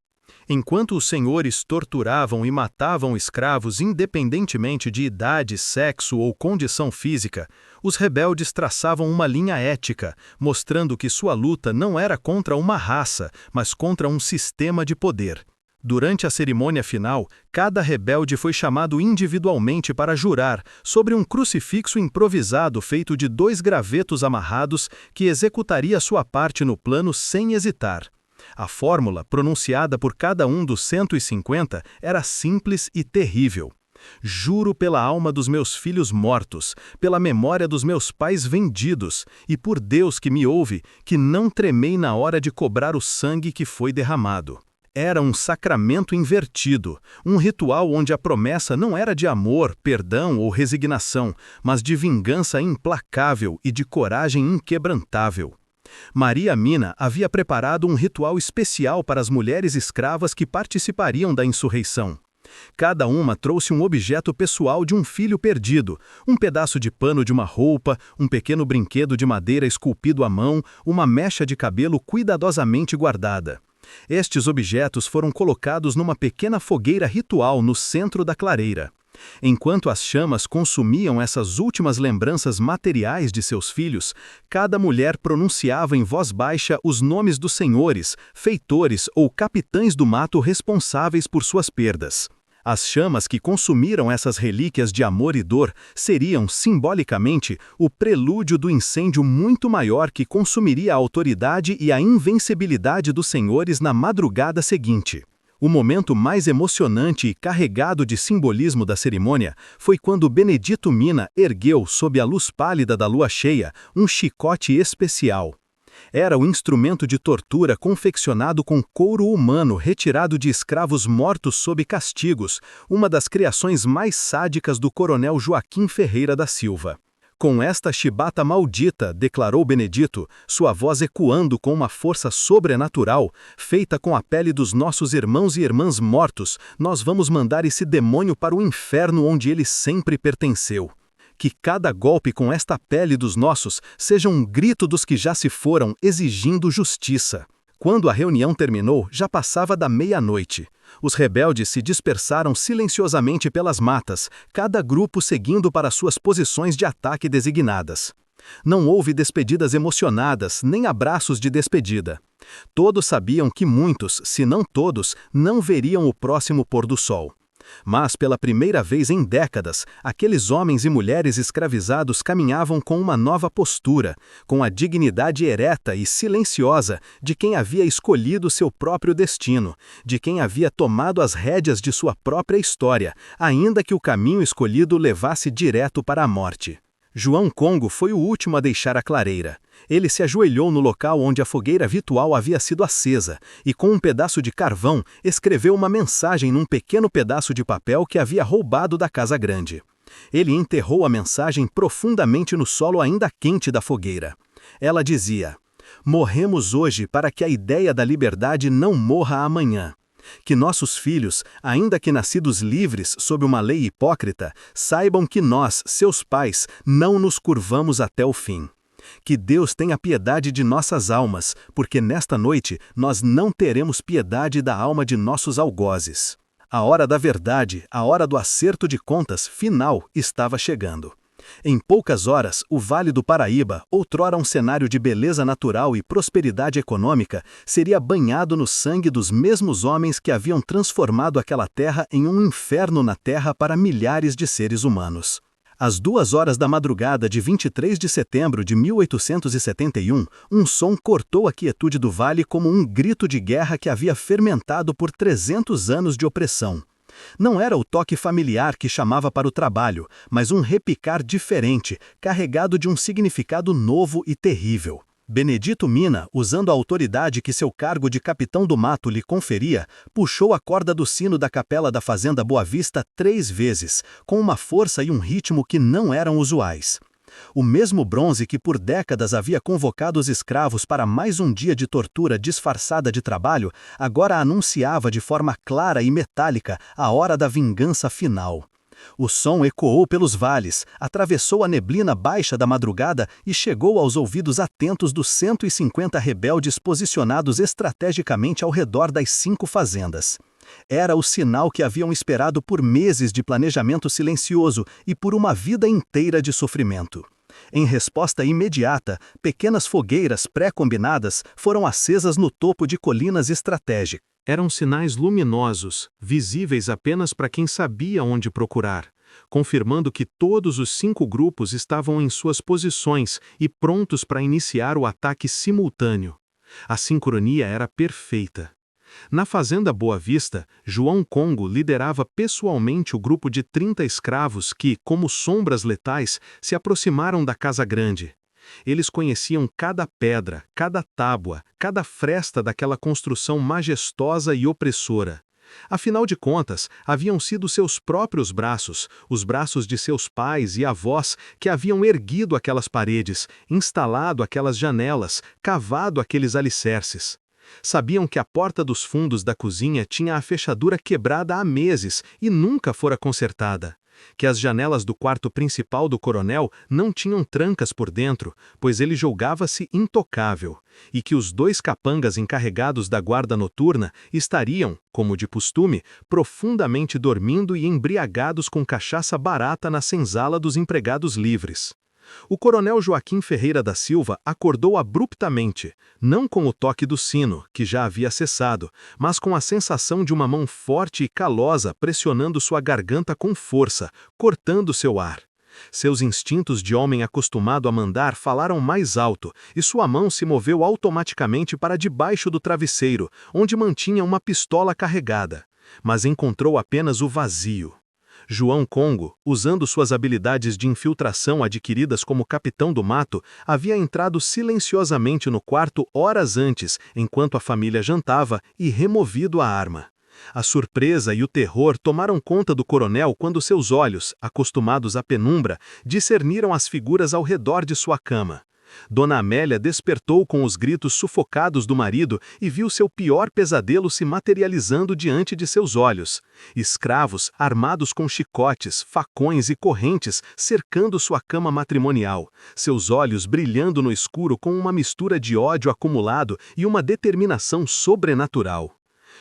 Speaker 1: Enquanto os senhores torturavam e matavam escravos independentemente de idade, sexo ou condição física, os rebeldes traçavam uma linha ética, mostrando que sua luta não era contra uma raça, mas contra um sistema de poder. Durante a cerimônia final, cada rebelde foi chamado individualmente para jurar sobre um crucifixo improvisado feito de 2 gravetos amarrados que executaria sua parte no plano sem hesitar. A fórmula, pronunciada por cada um dos 150, era simples e terrível. Juro pela alma dos meus filhos mortos, pela memória dos meus pais vendidos, e por Deus que me ouve, que não tremei na hora de cobrar o sangue que foi derramado. Era um sacramento invertido, um ritual onde a promessa não era de amor, perdão ou resignação, mas de vingança implacável e de coragem inquebrantável. Maria Mina havia preparado um ritual especial para as mulheres escravas que participariam da insurreição. Cada uma trouxe um objeto pessoal de um filho perdido, um pedaço de pano de uma roupa, um pequeno brinquedo de madeira esculpido à mão, uma mecha de cabelo cuidadosamente guardada. Estes objetos foram colocados numa pequena fogueira ritual no centro da clareira. Enquanto as chamas consumiam essas últimas lembranças materiais de seus filhos, cada mulher pronunciava em voz baixa os nomes dos senhores, feitores ou capitães do mato responsáveis por suas perdas.
Speaker 2: As chamas que consumiram essas relíquias de amor e dor seriam, simbolicamente, o prelúdio do incêndio muito maior que consumiria a autoridade e a invencibilidade dos senhores na madrugada seguinte. O momento mais emocionante e carregado de simbolismo da cerimônia foi quando Benedito Mina ergueu, sob a luz pálida da lua cheia, um chicote especial. Era o instrumento de tortura confeccionado com couro humano retirado de escravos mortos sob castigos, uma das criações mais sádicas do coronel Joaquim Ferreira da Silva. Com esta chibata maldita, declarou Benedito, sua voz ecoando com uma força sobrenatural, feita com a pele dos nossos irmãos e irmãs mortos, nós vamos mandar esse demônio para o inferno onde ele sempre pertenceu. Que cada golpe com esta pele dos nossos seja um grito dos que já se foram exigindo justiça. Quando a reunião terminou, já passava da meia-noite. Os rebeldes se dispersaram silenciosamente pelas matas, cada grupo seguindo para suas posições de ataque designadas. Não houve despedidas emocionadas, nem abraços de despedida. Todos sabiam que muitos, se não todos, não veriam o próximo pôr do sol. Mas, pela primeira vez em décadas, aqueles homens e mulheres escravizados caminhavam com uma nova postura, com a dignidade ereta e silenciosa de quem havia escolhido seu próprio destino, de quem havia tomado as rédeas de sua própria história, ainda que o caminho escolhido levasse direto para a morte. João Congo foi o último a deixar a clareira. Ele se ajoelhou no local onde a fogueira ritual havia sido acesa e, com um pedaço de carvão, escreveu uma mensagem num pequeno pedaço de papel que havia roubado da Casa Grande. Ele enterrou a mensagem profundamente no solo ainda quente da fogueira. Ela dizia: "Morremos hoje para que a ideia da liberdade não morra amanhã. Que nossos filhos, ainda que nascidos livres sob uma lei hipócrita, saibam que nós, seus pais, não nos curvamos até o fim. Que Deus tenha piedade de nossas almas, porque nesta noite nós não teremos piedade da alma de nossos algozes." A hora da verdade, a hora do acerto de contas final estava chegando. Em poucas horas, o Vale do Paraíba, outrora um cenário de beleza natural e prosperidade econômica, seria banhado no sangue dos mesmos homens que haviam transformado aquela terra em um inferno na terra para milhares de seres humanos. Às 2 horas da madrugada de 23 de setembro de 1871, um som cortou a quietude do vale como um grito de guerra que havia fermentado por 300 anos de opressão. Não era o toque familiar que chamava para o trabalho, mas um repicar diferente, carregado de um significado novo e terrível. Benedito Mina, usando a autoridade que seu cargo de capitão do mato lhe conferia, puxou a corda do sino da capela da fazenda Boa Vista 3 vezes, com uma força e um ritmo que não eram usuais. O mesmo bronze que por décadas havia convocado os escravos para mais um dia de tortura disfarçada de trabalho, agora anunciava de forma clara e metálica a hora da vingança final. O som ecoou pelos vales, atravessou a neblina baixa da madrugada e chegou aos ouvidos atentos dos 150 rebeldes posicionados estrategicamente ao redor das 5 fazendas. Era o sinal que haviam esperado por meses de planejamento silencioso e por uma vida inteira de sofrimento. Em resposta imediata, pequenas fogueiras pré-combinadas foram acesas no topo de colinas estratégicas.
Speaker 1: Eram sinais luminosos, visíveis apenas para quem sabia onde procurar, confirmando que todos os 5 grupos estavam em suas posições e prontos para iniciar o ataque simultâneo. A sincronia era perfeita. Na fazenda Boa Vista, João Congo liderava pessoalmente o grupo de 30 escravos que, como sombras letais, se aproximaram da Casa Grande. Eles conheciam cada pedra, cada tábua, cada fresta daquela construção majestosa e opressora. Afinal de contas, haviam sido seus próprios braços, os braços de seus pais e avós, que haviam erguido aquelas paredes, instalado aquelas janelas, cavado aqueles alicerces. Sabiam que a porta dos fundos da cozinha tinha a fechadura quebrada há meses e nunca fora consertada. Que as janelas do quarto principal do coronel não tinham trancas por dentro, pois ele julgava-se intocável, e que os 2 capangas encarregados da guarda noturna estariam, como de costume, profundamente dormindo e embriagados com cachaça barata na senzala dos empregados livres. O coronel Joaquim Ferreira da Silva acordou abruptamente, não com o toque do sino, que já havia cessado, mas com a sensação de uma mão forte e calosa pressionando sua garganta com força, cortando seu ar. Seus instintos de homem acostumado a mandar falaram mais alto, e sua mão se moveu automaticamente para debaixo do travesseiro, onde mantinha uma pistola carregada. Mas encontrou apenas o vazio. João Congo, usando suas habilidades de infiltração adquiridas como capitão do mato, havia entrado silenciosamente no quarto horas antes, enquanto a família jantava, e removido a arma. A surpresa e o terror tomaram conta do coronel quando seus olhos, acostumados à penumbra, discerniram as figuras ao redor de sua cama. Dona Amélia despertou com os gritos sufocados do marido e viu seu pior pesadelo se materializando diante de seus olhos. Escravos, armados com chicotes, facões e correntes, cercando sua cama matrimonial, seus olhos brilhando no escuro com uma mistura de ódio acumulado e uma determinação sobrenatural.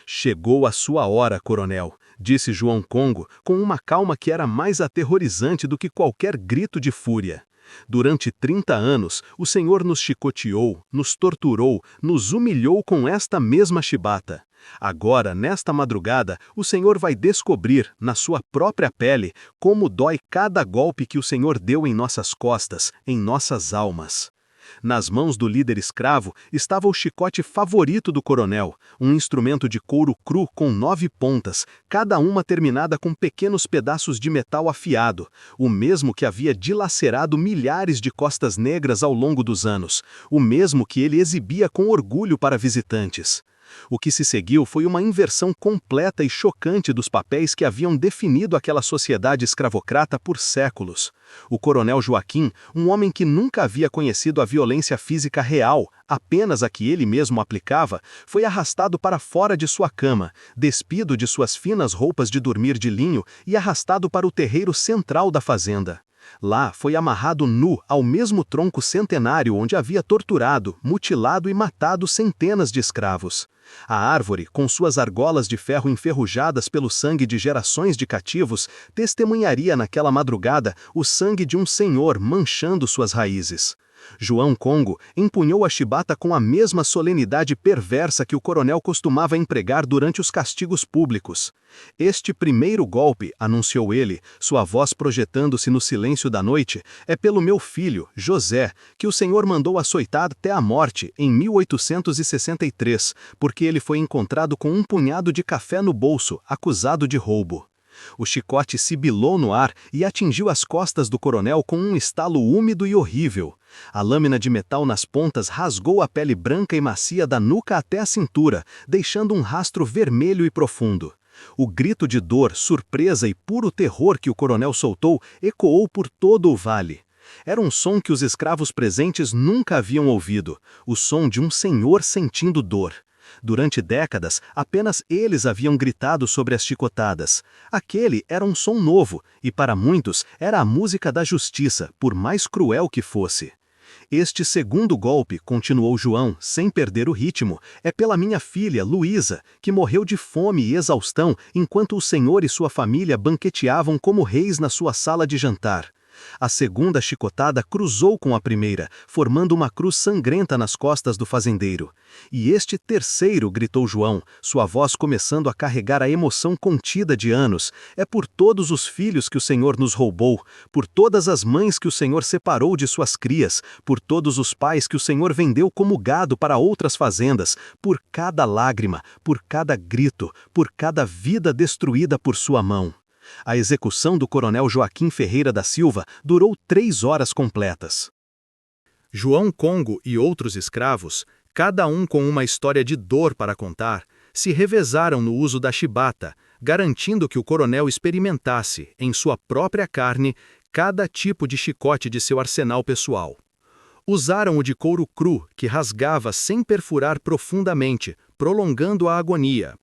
Speaker 1: "Chegou a sua hora, coronel", disse João Congo, com uma calma que era mais aterrorizante do que qualquer grito de fúria. "Durante 30 anos, o Senhor nos chicoteou, nos torturou, nos humilhou com esta mesma chibata. Agora, nesta madrugada, o Senhor vai descobrir, na sua própria pele, como dói cada golpe que o Senhor deu em nossas costas, em nossas almas." Nas mãos do líder escravo estava o chicote favorito do coronel, um instrumento de couro cru com 9 pontas, cada uma terminada com pequenos pedaços de metal afiado, o mesmo que havia dilacerado milhares de costas negras ao longo dos anos, o mesmo que ele exibia com orgulho para visitantes. O que se seguiu foi uma inversão completa e chocante dos papéis que haviam definido aquela sociedade escravocrata por séculos. O coronel Joaquim, um homem que nunca havia conhecido a violência física real, apenas a que ele mesmo aplicava, foi arrastado para fora de sua cama, despido de suas finas roupas de dormir de linho e arrastado para o terreiro central da fazenda. Lá foi amarrado nu ao mesmo tronco centenário onde havia torturado, mutilado e matado centenas de escravos. A árvore, com suas argolas de ferro enferrujadas pelo sangue de gerações de cativos, testemunharia naquela madrugada o sangue de um senhor manchando suas raízes. João Congo empunhou a chibata com a mesma solenidade perversa que o coronel costumava empregar durante os castigos públicos. "Este primeiro golpe", anunciou ele, sua voz projetando-se no silêncio da noite, "é pelo meu filho, José, que o Senhor mandou açoitar até a morte em 1863, porque ele foi encontrado com um punhado de café no bolso, acusado de roubo." O chicote sibilou no ar e atingiu as costas do coronel com um estalo úmido e horrível. A lâmina de metal nas pontas rasgou a pele branca e macia da nuca até a cintura, deixando um rastro vermelho e profundo. O grito de dor, surpresa e puro terror que o coronel soltou ecoou por todo o vale. Era um som que os escravos presentes nunca haviam ouvido, o som de um senhor sentindo dor. Durante décadas, apenas eles haviam gritado sobre as chicotadas. Aquele era um som novo, e para muitos era a música da justiça, por mais cruel que fosse. "Este segundo golpe", continuou João, sem perder o ritmo, "é pela minha filha, Luísa, que morreu de fome e exaustão enquanto o senhor e sua família banqueteavam como reis na sua sala de jantar." A segunda chicotada cruzou com a primeira, formando uma cruz sangrenta nas costas do fazendeiro. "E este terceiro", gritou João, sua voz começando a carregar a emoção contida de anos, "é por todos os filhos que o Senhor nos roubou, por todas as mães que o Senhor separou de suas crias, por todos os pais que o Senhor vendeu como gado para outras fazendas, por cada lágrima, por cada grito, por cada vida destruída por sua mão." A execução do coronel Joaquim Ferreira da Silva durou 3 horas completas. João Congo e outros escravos, cada um com uma história de dor para contar, se revezaram no uso da chibata, garantindo que o coronel experimentasse, em sua própria carne, cada tipo de chicote de seu arsenal pessoal. Usaram o de couro cru, que rasgava sem perfurar profundamente, prolongando a agonia.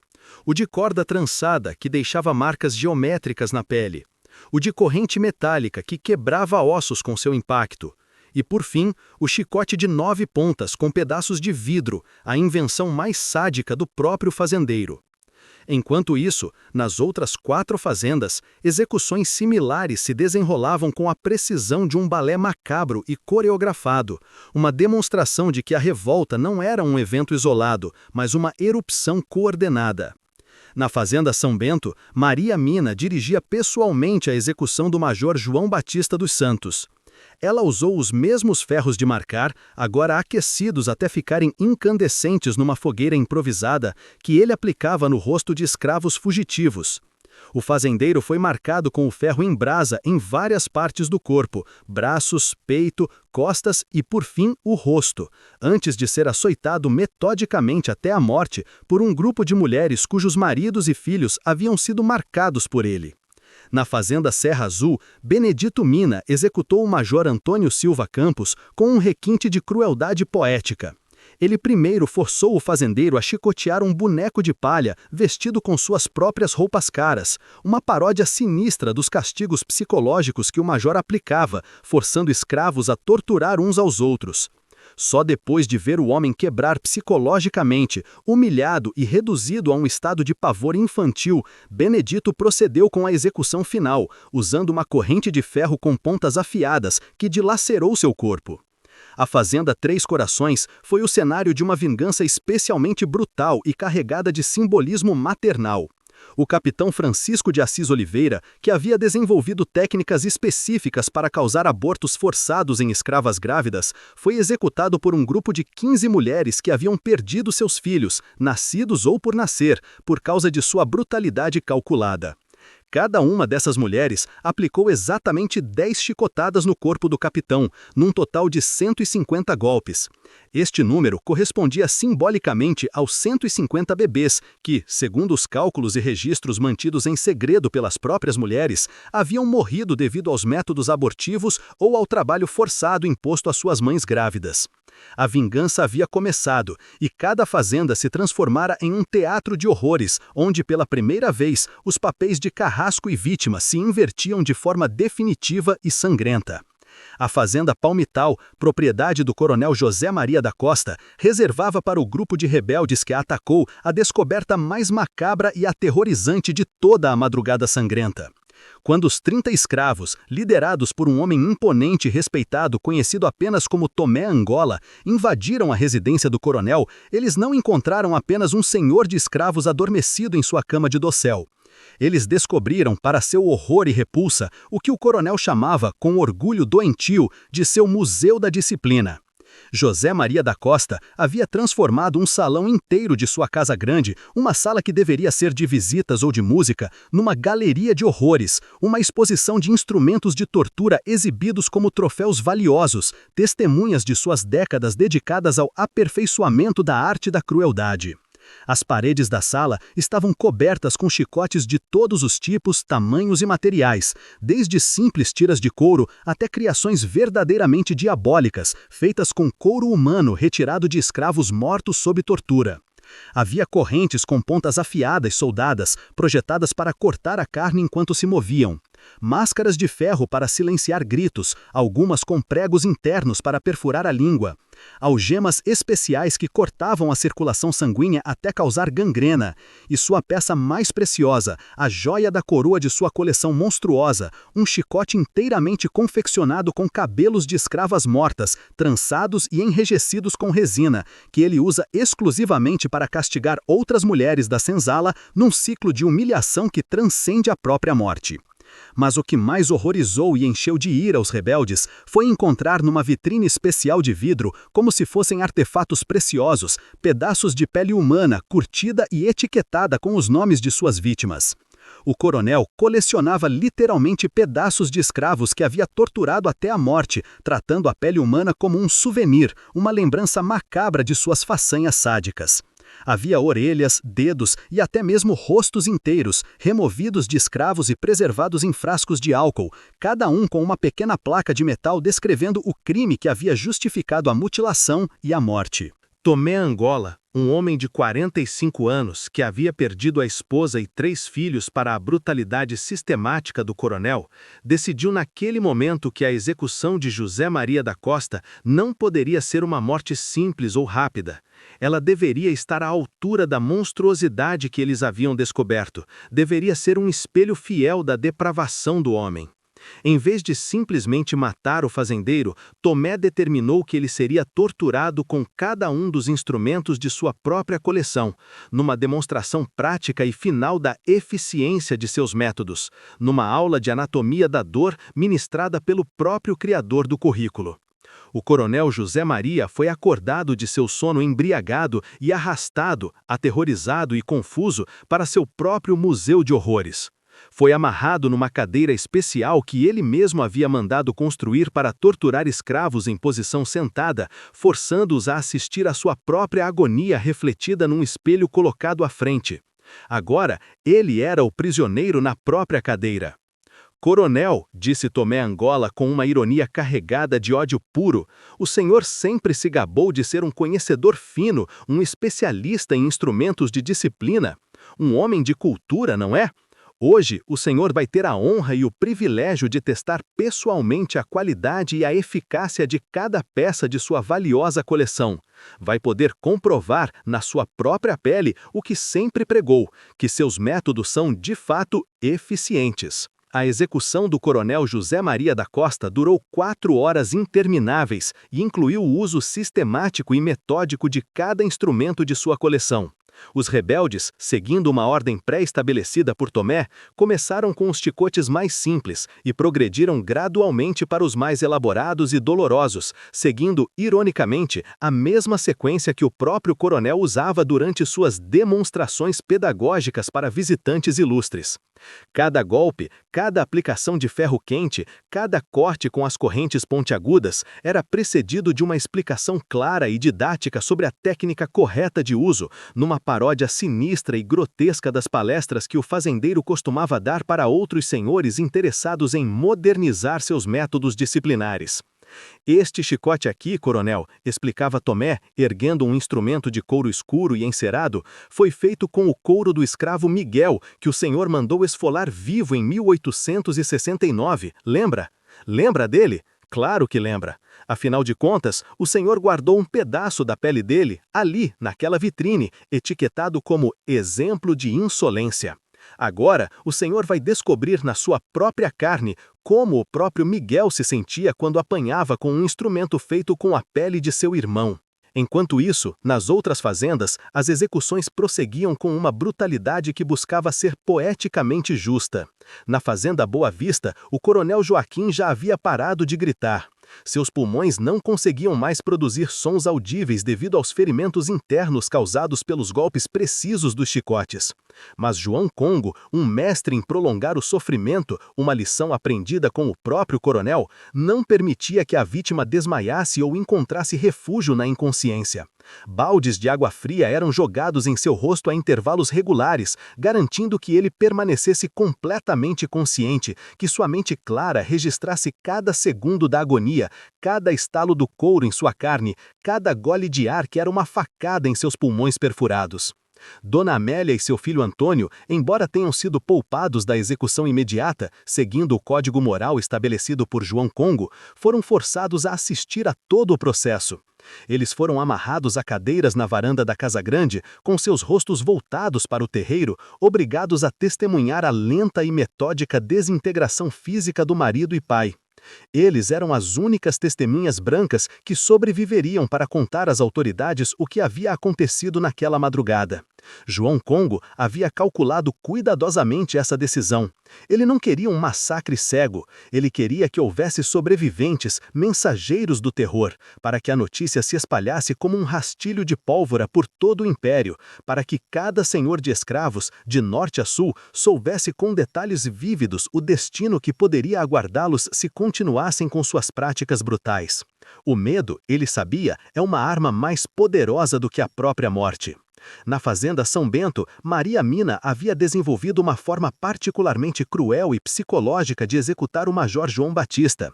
Speaker 1: O de corda trançada, que deixava marcas geométricas na pele. O de corrente metálica, que quebrava ossos com seu impacto. E, por fim, o chicote de 9 pontas com pedaços de vidro, a invenção mais sádica do próprio fazendeiro.
Speaker 2: Enquanto isso, nas outras 4 fazendas, execuções similares se desenrolavam com a precisão de um balé macabro e coreografado, uma demonstração de que a revolta não era um evento isolado, mas uma erupção coordenada. Na Fazenda São Bento, Maria Mina dirigia pessoalmente a execução do Major João Batista dos Santos. Ela usou os mesmos ferros de marcar, agora aquecidos até ficarem incandescentes numa fogueira improvisada, que ele aplicava no rosto de escravos fugitivos. O fazendeiro foi marcado com o ferro em brasa em várias partes do corpo, braços, peito, costas e, por fim, o rosto, antes de ser açoitado metodicamente até a morte por um grupo de mulheres cujos maridos e filhos haviam sido marcados por ele. Na Fazenda Serra Azul, Benedito Mina executou o Major Antônio Silva Campos com um requinte de crueldade poética. Ele primeiro forçou o fazendeiro a chicotear um boneco de palha vestido com suas próprias roupas caras, uma paródia sinistra dos castigos psicológicos que o major aplicava, forçando escravos a torturar uns aos outros. Só depois de ver o homem quebrar psicologicamente, humilhado e reduzido a um estado de pavor infantil, Benedito procedeu com a execução final, usando uma corrente de ferro com pontas afiadas que dilacerou seu corpo. A Fazenda Três Corações foi o cenário de uma vingança especialmente brutal e carregada de simbolismo maternal. O capitão Francisco de Assis Oliveira, que havia desenvolvido técnicas específicas para causar abortos forçados em escravas grávidas, foi executado por um grupo de 15 mulheres que haviam perdido seus filhos, nascidos ou por nascer, por causa de sua brutalidade calculada. Cada uma dessas mulheres aplicou exatamente 10 chicotadas no corpo do capitão, num total de 150 golpes. Este número correspondia simbolicamente aos 150 bebês que, segundo os cálculos e registros mantidos em segredo pelas próprias mulheres, haviam morrido devido aos métodos abortivos ou ao trabalho forçado imposto às suas mães grávidas. A vingança havia começado, e cada fazenda se transformara em um teatro de horrores, onde pela primeira vez os papéis de carrasco e vítima se invertiam de forma definitiva e sangrenta. A Fazenda Palmital, propriedade do coronel José Maria da Costa, reservava para o grupo de rebeldes que a atacou a descoberta mais macabra e aterrorizante de toda a Madrugada Sangrenta. Quando os 30 escravos, liderados por um homem imponente e respeitado conhecido apenas como Tomé Angola, invadiram a residência do coronel, eles não encontraram apenas um senhor de escravos adormecido em sua cama de dossel. Eles descobriram, para seu horror e repulsa, o que o coronel chamava, com orgulho doentio, de seu Museu da Disciplina. José Maria da Costa havia transformado um salão inteiro de sua casa grande, uma sala que deveria ser de visitas ou de música, numa galeria de horrores, uma exposição de instrumentos de tortura exibidos como troféus valiosos, testemunhas de suas décadas dedicadas ao aperfeiçoamento da arte da crueldade. As paredes da sala estavam cobertas com chicotes de todos os tipos, tamanhos e materiais, desde simples tiras de couro até criações verdadeiramente diabólicas, feitas com couro humano retirado de escravos mortos sob tortura. Havia correntes com pontas afiadas soldadas, projetadas para cortar a carne enquanto se moviam. Máscaras de ferro para silenciar gritos, algumas com pregos internos para perfurar a língua. Algemas especiais que cortavam a circulação sanguínea até causar gangrena. E sua peça mais preciosa, a joia da coroa de sua coleção monstruosa, um chicote inteiramente confeccionado com cabelos de escravas mortas, trançados e enrijecidos com resina, que ele usa exclusivamente para castigar outras mulheres da senzala num ciclo de humilhação que transcende a própria morte. Mas o que mais horrorizou e encheu de ira os rebeldes foi encontrar numa vitrine especial de vidro, como se fossem artefatos preciosos, pedaços de pele humana curtida e etiquetada com os nomes de suas vítimas. O coronel colecionava literalmente pedaços de escravos que havia torturado até a morte, tratando a pele humana como um souvenir, uma lembrança macabra de suas façanhas sádicas. Havia orelhas, dedos e até mesmo rostos inteiros, removidos de escravos e preservados em frascos de álcool, cada um com uma pequena placa de metal descrevendo o crime que havia justificado a mutilação e a morte.
Speaker 1: Tomé Angola, um homem de 45 anos que havia perdido a esposa e 3 filhos para a brutalidade sistemática do coronel, decidiu naquele momento que a execução de José Maria da Costa não poderia ser uma morte simples ou rápida. Ela deveria estar à altura da monstruosidade que eles haviam descoberto, deveria ser um espelho fiel da depravação do homem. Em vez de simplesmente matar o fazendeiro, Tomé determinou que ele seria torturado com cada um dos instrumentos de sua própria coleção, numa demonstração prática e final da eficiência de seus métodos, numa aula de anatomia da dor ministrada pelo próprio criador do currículo. O coronel José Maria foi acordado de seu sono embriagado e arrastado, aterrorizado e confuso, para seu próprio museu de horrores. Foi amarrado numa cadeira especial que ele mesmo havia mandado construir para torturar escravos em posição sentada, forçando-os a assistir à sua própria agonia refletida num espelho colocado à frente. Agora, ele era o prisioneiro na própria cadeira. "Coronel", disse Tomé Angola com uma ironia carregada de ódio puro, "o senhor sempre se gabou de ser um conhecedor fino, um especialista em instrumentos de disciplina. Um homem de cultura, não é? Hoje, o senhor vai ter a honra e o privilégio de testar pessoalmente a qualidade e a eficácia de cada peça de sua valiosa coleção. Vai poder comprovar, na sua própria pele, o que sempre pregou, que seus métodos são, de fato, eficientes." A execução do coronel José Maria da Costa durou 4 horas intermináveis e incluiu o uso sistemático e metódico de cada instrumento de sua coleção. Os rebeldes, seguindo uma ordem pré-estabelecida por Tomé, começaram com os chicotes mais simples e progrediram gradualmente para os mais elaborados e dolorosos, seguindo, ironicamente, a mesma sequência que o próprio coronel usava durante suas demonstrações pedagógicas para visitantes ilustres. Cada golpe, cada aplicação de ferro quente, cada corte com as correntes pontiagudas era precedido de uma explicação clara e didática sobre a técnica correta de uso, numa paródia sinistra e grotesca das palestras que o fazendeiro costumava dar para outros senhores interessados em modernizar seus métodos disciplinares. "Este chicote aqui, coronel", explicava Tomé, erguendo um instrumento de couro escuro e encerado, "foi feito com o couro do escravo Miguel, que o senhor mandou esfolar vivo em 1869, lembra? Lembra dele? Claro que lembra. Afinal de contas, o senhor guardou um pedaço da pele dele, ali, naquela vitrine, etiquetado como exemplo de insolência. Agora, o senhor vai descobrir na sua própria carne como o próprio Miguel se sentia quando apanhava com um instrumento feito com a pele de seu irmão." Enquanto isso, nas outras fazendas, as execuções prosseguiam com uma brutalidade que buscava ser poeticamente justa. Na fazenda Boa Vista, o coronel Joaquim já havia parado de gritar. Seus pulmões não conseguiam mais produzir sons audíveis devido aos ferimentos internos causados pelos golpes precisos dos chicotes. Mas João Congo, um mestre em prolongar o sofrimento, uma lição aprendida com o próprio coronel, não permitia que a vítima desmaiasse ou encontrasse refúgio na inconsciência. Baldes de água fria eram jogados em seu rosto a intervalos regulares, garantindo que ele permanecesse completamente consciente, que sua mente clara registrasse cada segundo da agonia, cada estalo do couro em sua carne, cada gole de ar que era uma facada em seus pulmões perfurados. Dona Amélia e seu filho Antônio, embora tenham sido poupados da execução imediata, seguindo o código moral estabelecido por João Congo, foram forçados a assistir a todo o processo. Eles foram amarrados a cadeiras na varanda da Casa Grande, com seus rostos voltados para o terreiro, obrigados a testemunhar a lenta e metódica desintegração física do marido e pai. Eles eram as únicas testemunhas brancas que sobreviveriam para contar às autoridades o que havia acontecido naquela madrugada. João Congo havia calculado cuidadosamente essa decisão. Ele não queria um massacre cego, ele queria que houvesse sobreviventes, mensageiros do terror, para que a notícia se espalhasse como um rastilho de pólvora por todo o império, para que cada senhor de escravos, de norte a sul, soubesse com detalhes vívidos o destino que poderia aguardá-los se continuassem com suas práticas brutais. O medo, ele sabia, é uma arma mais poderosa do que a própria morte.
Speaker 2: Na fazenda São Bento, Maria Mina havia desenvolvido uma forma particularmente cruel e psicológica de executar o Major João Batista.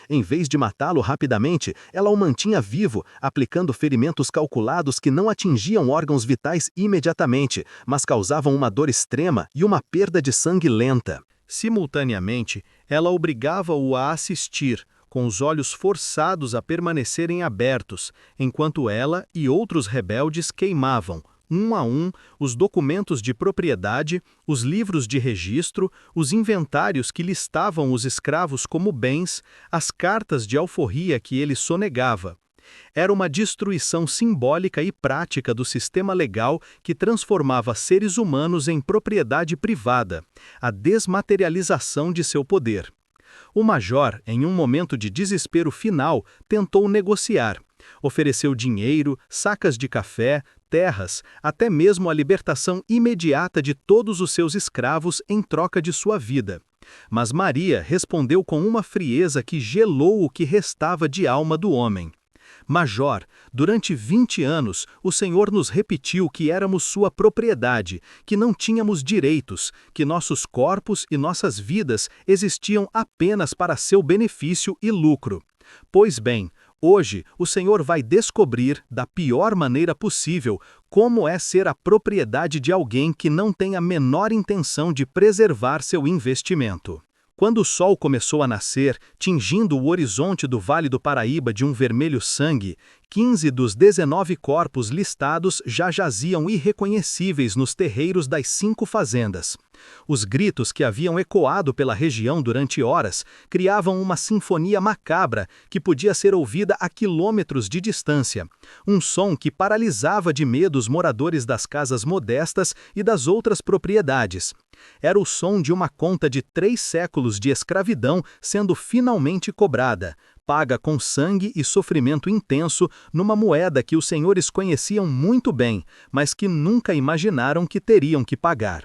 Speaker 2: Em vez de matá-lo rapidamente, ela o mantinha vivo, aplicando ferimentos calculados que não atingiam órgãos vitais imediatamente, mas causavam uma dor extrema e uma perda de sangue lenta.
Speaker 1: Simultaneamente, ela obrigava-o a assistir, com os olhos forçados a permanecerem abertos, enquanto ela e outros rebeldes queimavam, um a um, os documentos de propriedade, os livros de registro, os inventários que listavam os escravos como bens, as cartas de alforria que ele sonegava. Era uma destruição simbólica e prática do sistema legal que transformava seres humanos em propriedade privada, a desmaterialização de seu poder. O major, em um momento de desespero final, tentou negociar. Ofereceu dinheiro, sacas de café, terras, até mesmo a libertação imediata de todos os seus escravos em troca de sua vida. Mas Maria respondeu com uma frieza que gelou o que restava de alma do homem. Major, durante 20 anos, o Senhor nos repetiu que éramos sua propriedade, que não tínhamos direitos, que nossos corpos e nossas vidas existiam apenas para seu benefício e lucro. Pois bem, hoje o Senhor vai descobrir, da pior maneira possível, como é ser a propriedade de alguém que não tem a menor intenção de preservar seu investimento. Quando o sol começou a nascer, tingindo o horizonte do Vale do Paraíba de um vermelho sangue, 15 dos 19 corpos listados já jaziam irreconhecíveis nos terreiros das 5 fazendas. Os gritos que haviam ecoado pela região durante horas criavam uma sinfonia macabra que podia ser ouvida a quilômetros de distância. Um som que paralisava de medo os moradores das casas modestas e das outras propriedades. Era o som de uma conta de 3 séculos de escravidão sendo finalmente cobrada, paga com sangue e sofrimento intenso numa moeda que os senhores conheciam muito bem, mas que nunca imaginaram que teriam que pagar.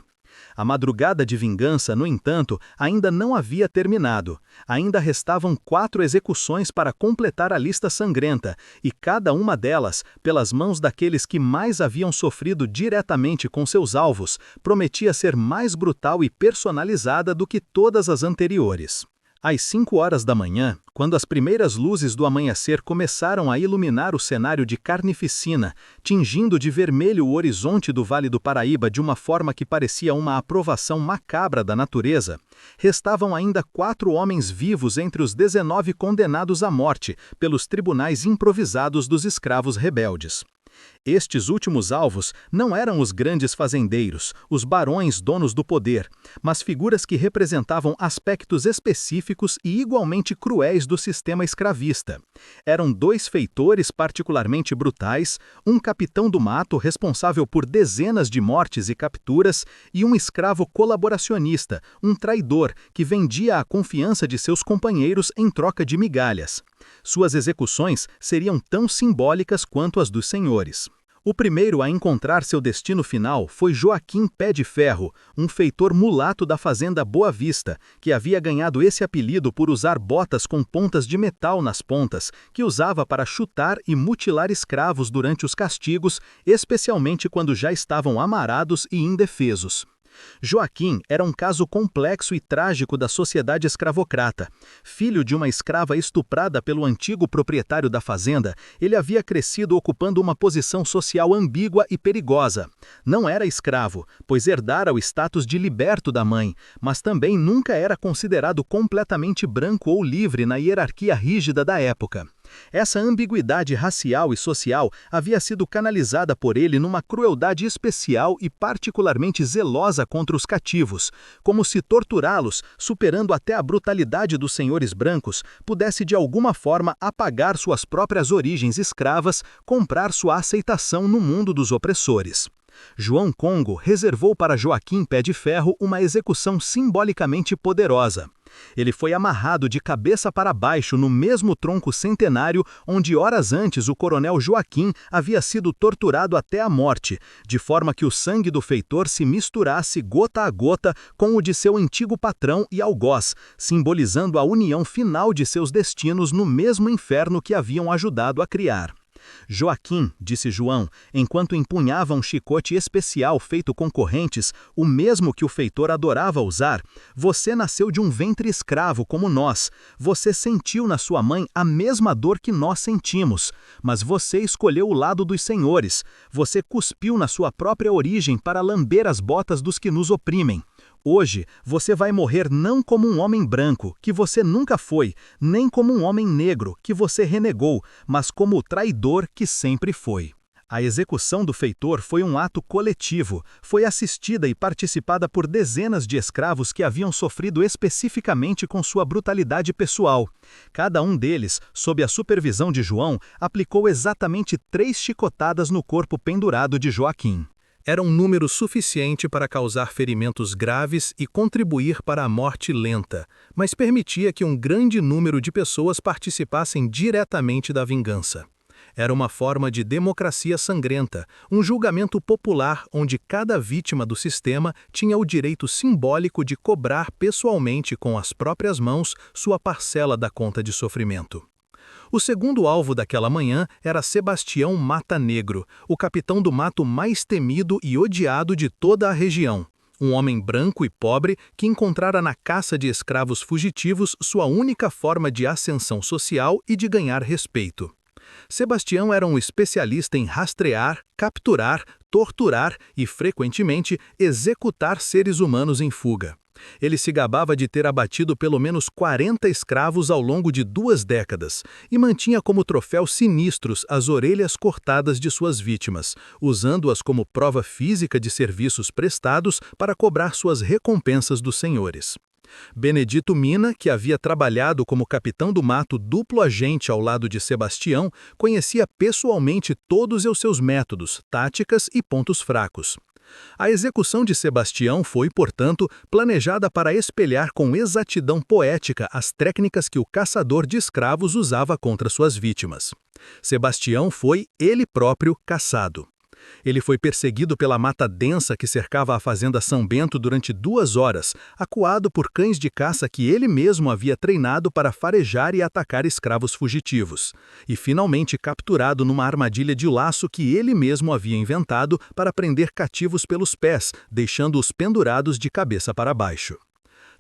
Speaker 1: A madrugada de vingança, no entanto, ainda não havia terminado. Ainda restavam 4 execuções para completar a lista sangrenta, e cada uma delas, pelas mãos daqueles que mais haviam sofrido diretamente com seus alvos, prometia ser mais brutal e personalizada do que todas as anteriores. Às 5 horas da manhã, quando as primeiras luzes do amanhecer começaram a iluminar o cenário de carnificina, tingindo de vermelho o horizonte do Vale do Paraíba de uma forma que parecia uma aprovação macabra da natureza, restavam ainda 4 homens vivos entre os 19 condenados à morte pelos tribunais improvisados dos escravos rebeldes. Estes últimos alvos não eram os grandes fazendeiros, os barões donos do poder, mas figuras que representavam aspectos específicos e igualmente cruéis do sistema escravista. Eram 2 feitores particularmente brutais, um capitão do mato responsável por dezenas de mortes e capturas e um escravo colaboracionista, um traidor que vendia a confiança de seus companheiros em troca de migalhas. Suas execuções seriam tão simbólicas quanto as dos senhores. O primeiro a encontrar seu destino final foi Joaquim Pé de Ferro, um feitor mulato da fazenda Boa Vista, que havia ganhado esse apelido por usar botas com pontas de metal nas pontas, que usava para chutar e mutilar escravos durante os castigos, especialmente quando já estavam amarados e indefesos. Joaquim era um caso complexo e trágico da sociedade escravocrata. Filho de uma escrava estuprada pelo antigo proprietário da fazenda, ele havia crescido ocupando uma posição social ambígua e perigosa. Não era escravo, pois herdara o status de liberto da mãe, mas também nunca era considerado completamente branco ou livre na hierarquia rígida da época. Essa ambiguidade racial e social havia sido canalizada por ele numa crueldade especial e particularmente zelosa contra os cativos, como se torturá-los, superando até a brutalidade dos senhores brancos, pudesse de alguma forma apagar suas próprias origens escravas, comprar sua aceitação no mundo dos opressores. João Congo reservou para Joaquim Pé de Ferro uma execução simbolicamente poderosa. Ele foi amarrado de cabeça para baixo no mesmo tronco centenário onde horas antes o coronel Joaquim havia sido torturado até a morte, de forma que o sangue do feitor se misturasse gota a gota com o de seu antigo patrão e algoz, simbolizando a união final de seus destinos no mesmo inferno que haviam ajudado a criar.
Speaker 2: Joaquim, disse João, enquanto empunhava um chicote especial feito com correntes, o mesmo que o feitor adorava usar, você nasceu de um ventre escravo como nós. Você sentiu na sua mãe a mesma dor que nós sentimos, mas você escolheu o lado dos senhores. Você cuspiu na sua própria origem para lamber as botas dos que nos oprimem. Hoje, você vai morrer não como um homem branco, que você nunca foi, nem como um homem negro, que você renegou, mas como o traidor que sempre foi. A execução do feitor foi um ato coletivo, foi assistida e participada por dezenas de escravos que haviam sofrido especificamente com sua brutalidade pessoal. Cada um deles, sob a supervisão de João, aplicou exatamente 3 chicotadas no corpo pendurado de Joaquim.
Speaker 1: Era um número suficiente para causar ferimentos graves e contribuir para a morte lenta, mas permitia que um grande número de pessoas participassem diretamente da vingança. Era uma forma de democracia sangrenta, um julgamento popular onde cada vítima do sistema tinha o direito simbólico de cobrar pessoalmente com as próprias mãos sua parcela da conta de sofrimento. O segundo alvo daquela manhã era Sebastião Mata Negro, o capitão do mato mais temido e odiado de toda a região. Um homem branco e pobre que encontrara na caça de escravos fugitivos sua única forma de ascensão social e de ganhar respeito. Sebastião era um especialista em rastrear, capturar, torturar e, frequentemente, executar seres humanos em fuga. Ele se gabava de ter abatido pelo menos 40 escravos ao longo de 2 décadas e mantinha como troféu sinistros as orelhas cortadas de suas vítimas, usando-as como prova física de serviços prestados para cobrar suas recompensas dos senhores. Benedito Mina, que havia trabalhado como capitão do mato duplo agente ao lado de Sebastião, conhecia pessoalmente todos os seus métodos, táticas e pontos fracos. A execução de Sebastião foi, portanto, planejada para espelhar com exatidão poética as técnicas que o caçador de escravos usava contra suas vítimas. Sebastião foi, ele próprio, caçado. Ele foi perseguido pela mata densa que cercava a fazenda São Bento durante 2 horas, acuado por cães de caça que ele mesmo havia treinado para farejar e atacar escravos fugitivos, e finalmente capturado numa armadilha de laço que ele mesmo havia inventado para prender cativos pelos pés, deixando-os pendurados de cabeça para baixo.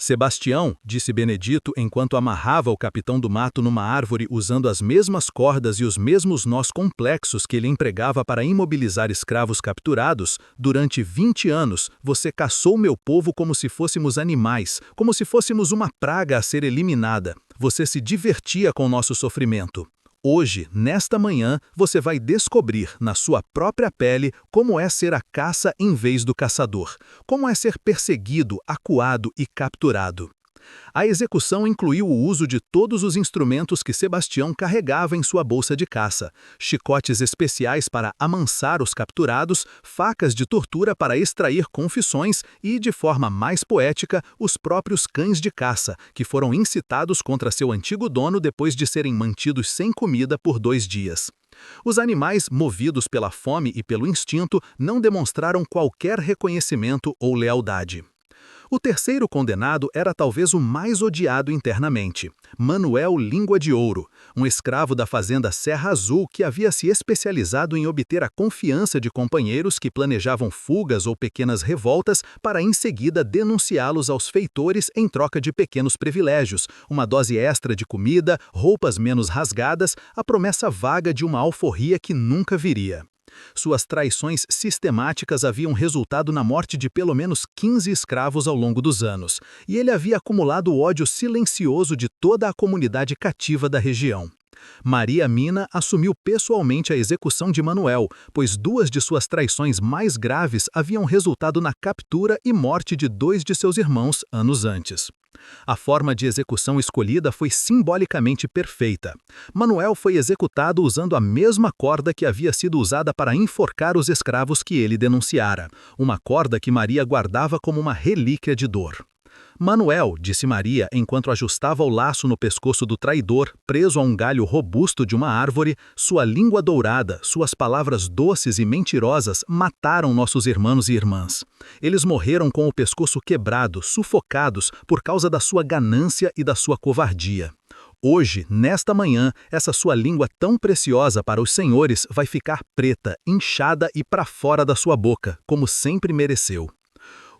Speaker 1: Sebastião, disse Benedito enquanto amarrava o capitão do mato numa árvore usando as mesmas cordas e os mesmos nós complexos que ele empregava para imobilizar escravos capturados, durante 20 anos você caçou meu povo como se fôssemos animais, como se fôssemos uma praga a ser eliminada. Você se divertia com nosso sofrimento. Hoje, nesta manhã, você vai descobrir, na sua própria pele, como é ser a caça em vez do caçador, como é ser perseguido, acuado e capturado. A execução incluiu o uso de todos os instrumentos que Sebastião carregava em sua bolsa de caça, chicotes especiais para amansar os capturados, facas de tortura para extrair confissões e, de forma mais poética, os próprios cães de caça, que foram incitados contra seu antigo dono depois de serem mantidos sem comida por 2 dias. Os animais, movidos pela fome e pelo instinto, não demonstraram qualquer reconhecimento ou lealdade. O terceiro condenado era talvez o mais odiado internamente, Manuel Língua de Ouro, um escravo da fazenda Serra Azul que havia se especializado em obter a confiança de companheiros que planejavam fugas ou pequenas revoltas para em seguida denunciá-los aos feitores em troca de pequenos privilégios, uma dose extra de comida, roupas menos rasgadas, a promessa vaga de uma alforria que nunca viria. Suas traições sistemáticas haviam resultado na morte de pelo menos 15 escravos ao longo dos anos, e ele havia acumulado o ódio silencioso de toda a comunidade cativa da região. Maria Mina assumiu pessoalmente a execução de Manuel, pois 2 de suas traições mais graves haviam resultado na captura e morte de 2 de seus irmãos anos antes. A forma de execução escolhida foi simbolicamente perfeita. Manuel foi executado usando a mesma corda que havia sido usada para enforcar os escravos que ele denunciara, uma corda que Maria guardava como uma relíquia de dor. Manuel, disse Maria enquanto ajustava o laço no pescoço do traidor, preso a um galho robusto de uma árvore, sua língua dourada, suas palavras doces e mentirosas mataram nossos irmãos e irmãs. Eles morreram com o pescoço quebrado, sufocados por causa da sua ganância e da sua covardia.
Speaker 2: Hoje, nesta manhã, essa sua língua tão preciosa para os senhores vai ficar preta, inchada e para fora da sua boca, como sempre mereceu.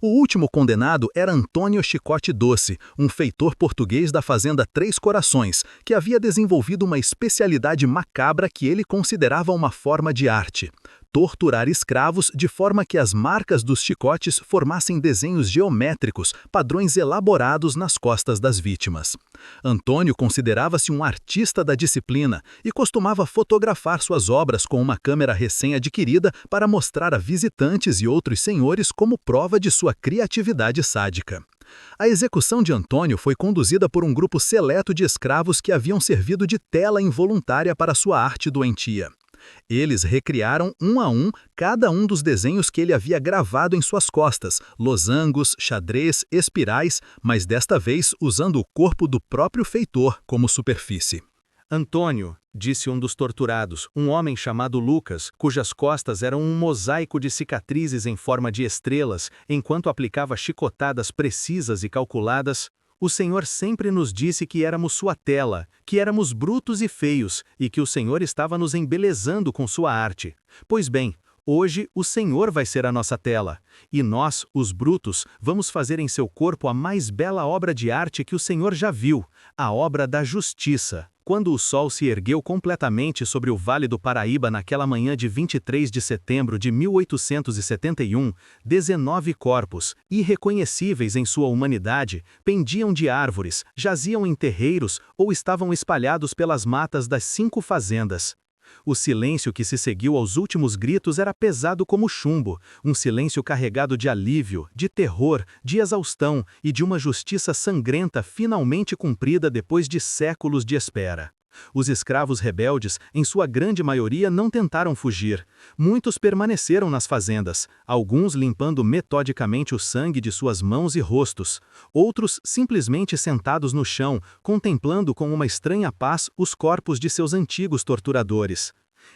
Speaker 2: O último condenado era Antônio Chicote Doce, um feitor português da fazenda Três Corações, que havia desenvolvido uma especialidade macabra que ele considerava uma forma de arte: torturar escravos de forma que as marcas dos chicotes formassem desenhos geométricos, padrões elaborados nas costas das vítimas. Antônio considerava-se um artista da disciplina e costumava fotografar suas obras com uma câmera recém-adquirida para mostrar a visitantes e outros senhores como prova de sua criatividade sádica. A execução de Antônio foi conduzida por um grupo seleto de escravos que haviam servido de tela involuntária para sua arte doentia. Eles recriaram um a um cada um dos desenhos que ele havia gravado em suas costas, losangos, xadrez, espirais, mas desta vez usando o corpo do próprio feitor como superfície.
Speaker 1: Antônio, disse um dos torturados, um homem chamado Lucas, cujas costas eram um mosaico de cicatrizes em forma de estrelas, enquanto aplicava chicotadas precisas e calculadas, o Senhor sempre nos disse que éramos sua tela, que éramos brutos e feios, e que o Senhor estava nos embelezando com sua arte. Pois bem, hoje o Senhor vai ser a nossa tela, e nós, os brutos, vamos fazer em seu corpo a mais bela obra de arte que o Senhor já viu, a obra da justiça. Quando o sol se ergueu completamente sobre o Vale do Paraíba naquela manhã de 23 de setembro de 1871, 19 corpos, irreconhecíveis em sua humanidade, pendiam de árvores, jaziam em terreiros ou estavam espalhados pelas matas das 5 fazendas. O silêncio que se seguiu aos últimos gritos era pesado como chumbo, um silêncio carregado de alívio, de terror, de exaustão e de uma justiça sangrenta finalmente cumprida depois de séculos de espera. Os escravos rebeldes, em sua grande maioria, não tentaram fugir. Muitos permaneceram nas fazendas, alguns limpando metodicamente o sangue de suas mãos e rostos, outros simplesmente sentados no chão, contemplando com uma estranha paz os corpos de seus antigos torturadores.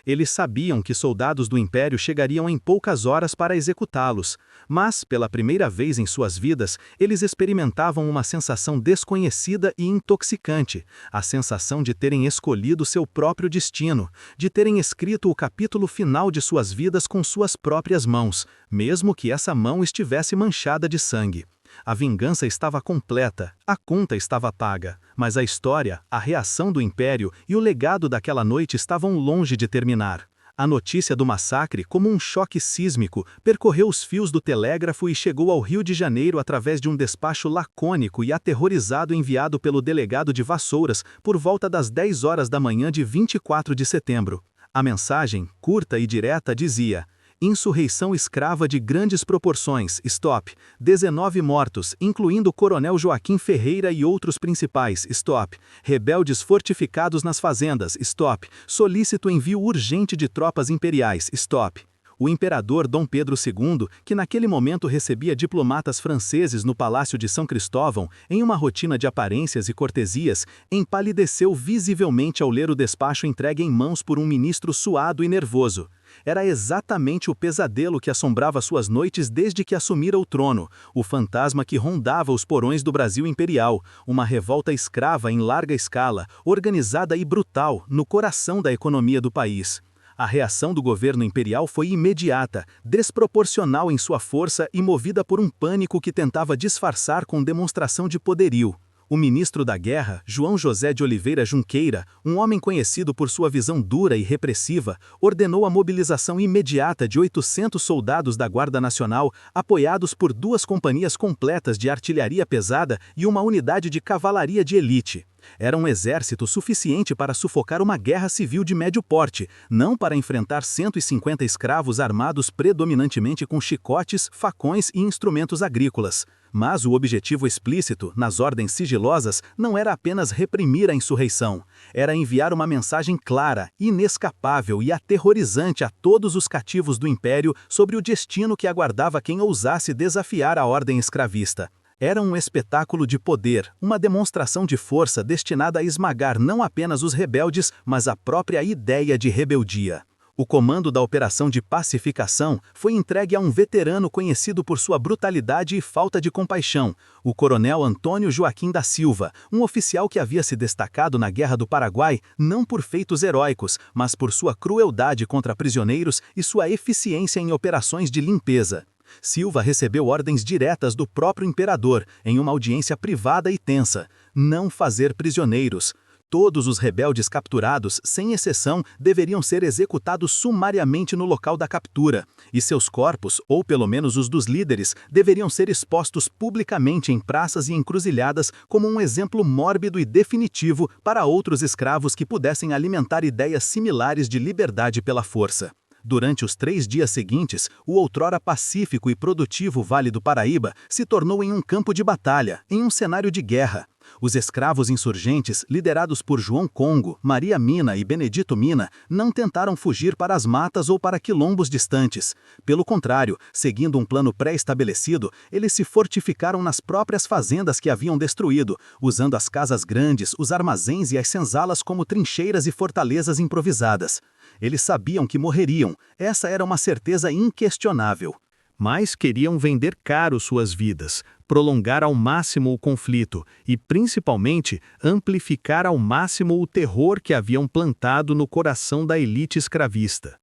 Speaker 1: Eles sabiam que soldados do Império chegariam em poucas horas para executá-los, mas, pela primeira vez em suas vidas, eles experimentavam uma sensação desconhecida e intoxicante, a sensação de terem escolhido seu próprio destino, de terem escrito o capítulo final de suas vidas com suas próprias mãos, mesmo que essa mão estivesse manchada de sangue. A vingança estava completa, a conta estava paga, mas a história, a reação do Império e o legado daquela noite estavam longe de terminar. A notícia do massacre, como um choque sísmico, percorreu os fios do telégrafo e chegou ao Rio de Janeiro através de um despacho lacônico e aterrorizado enviado pelo delegado de Vassouras por volta das 10 horas da manhã de 24 de setembro. A mensagem, curta e direta, dizia: insurreição escrava de grandes proporções, stop. 19 mortos, incluindo o coronel Joaquim Ferreira e outros principais, stop. Rebeldes fortificados nas fazendas, stop. Solícito envio urgente de tropas imperiais, stop. O imperador Dom Pedro II, que naquele momento recebia diplomatas franceses no Palácio de São Cristóvão, em uma rotina de aparências e cortesias, empalideceu visivelmente ao ler o despacho entregue em mãos por um ministro suado e nervoso. Era exatamente o pesadelo que assombrava suas noites desde que assumira o trono, o fantasma que rondava os porões do Brasil imperial, uma revolta escrava em larga escala, organizada e brutal, no coração da economia do país. A reação do governo imperial foi imediata, desproporcional em sua força e movida por um pânico que tentava disfarçar com demonstração de poderio. O ministro da Guerra, João José de Oliveira Junqueira, um homem conhecido por sua visão dura e repressiva, ordenou a mobilização imediata de 800 soldados da Guarda Nacional, apoiados por 2 companhias completas de artilharia pesada e uma unidade de cavalaria de elite. Era um exército suficiente para sufocar uma guerra civil de médio porte, não para enfrentar 150 escravos armados predominantemente com chicotes, facões e instrumentos agrícolas. Mas o objetivo explícito, nas ordens sigilosas, não era apenas reprimir a insurreição. Era enviar uma mensagem clara, inescapável e aterrorizante a todos os cativos do Império sobre o destino que aguardava quem ousasse desafiar a ordem escravista. Era um espetáculo de poder, uma demonstração de força destinada a esmagar não apenas os rebeldes, mas a própria ideia de rebeldia.
Speaker 2: O comando da operação de pacificação foi entregue a um veterano conhecido por sua brutalidade e falta de compaixão, o coronel Antônio Joaquim da Silva, um oficial que havia se destacado na Guerra do Paraguai não por feitos heróicos, mas por sua crueldade contra prisioneiros e sua eficiência em operações de limpeza. Silva recebeu ordens diretas do próprio imperador, em uma audiência privada e tensa: não fazer prisioneiros. Todos os rebeldes capturados, sem exceção, deveriam ser executados sumariamente no local da captura, e seus corpos, ou pelo menos os dos líderes, deveriam ser expostos publicamente em praças e encruzilhadas como um exemplo mórbido e definitivo para outros escravos que pudessem alimentar ideias similares de liberdade pela força. Durante os 3 dias seguintes, o outrora pacífico e produtivo Vale do Paraíba se tornou em um campo de batalha, em um cenário de guerra. Os escravos insurgentes, liderados por João Congo, Maria Mina e Benedito Mina, não tentaram fugir para as matas ou para quilombos distantes. Pelo contrário, seguindo um plano pré-estabelecido, eles se fortificaram nas próprias fazendas que haviam destruído, usando as casas grandes, os armazéns e as senzalas como trincheiras e fortalezas improvisadas. Eles sabiam que morreriam, essa era uma certeza inquestionável.
Speaker 1: Mas queriam vender caro suas vidas, prolongar ao máximo o conflito e, principalmente, amplificar ao máximo o terror que haviam plantado no coração da elite escravista.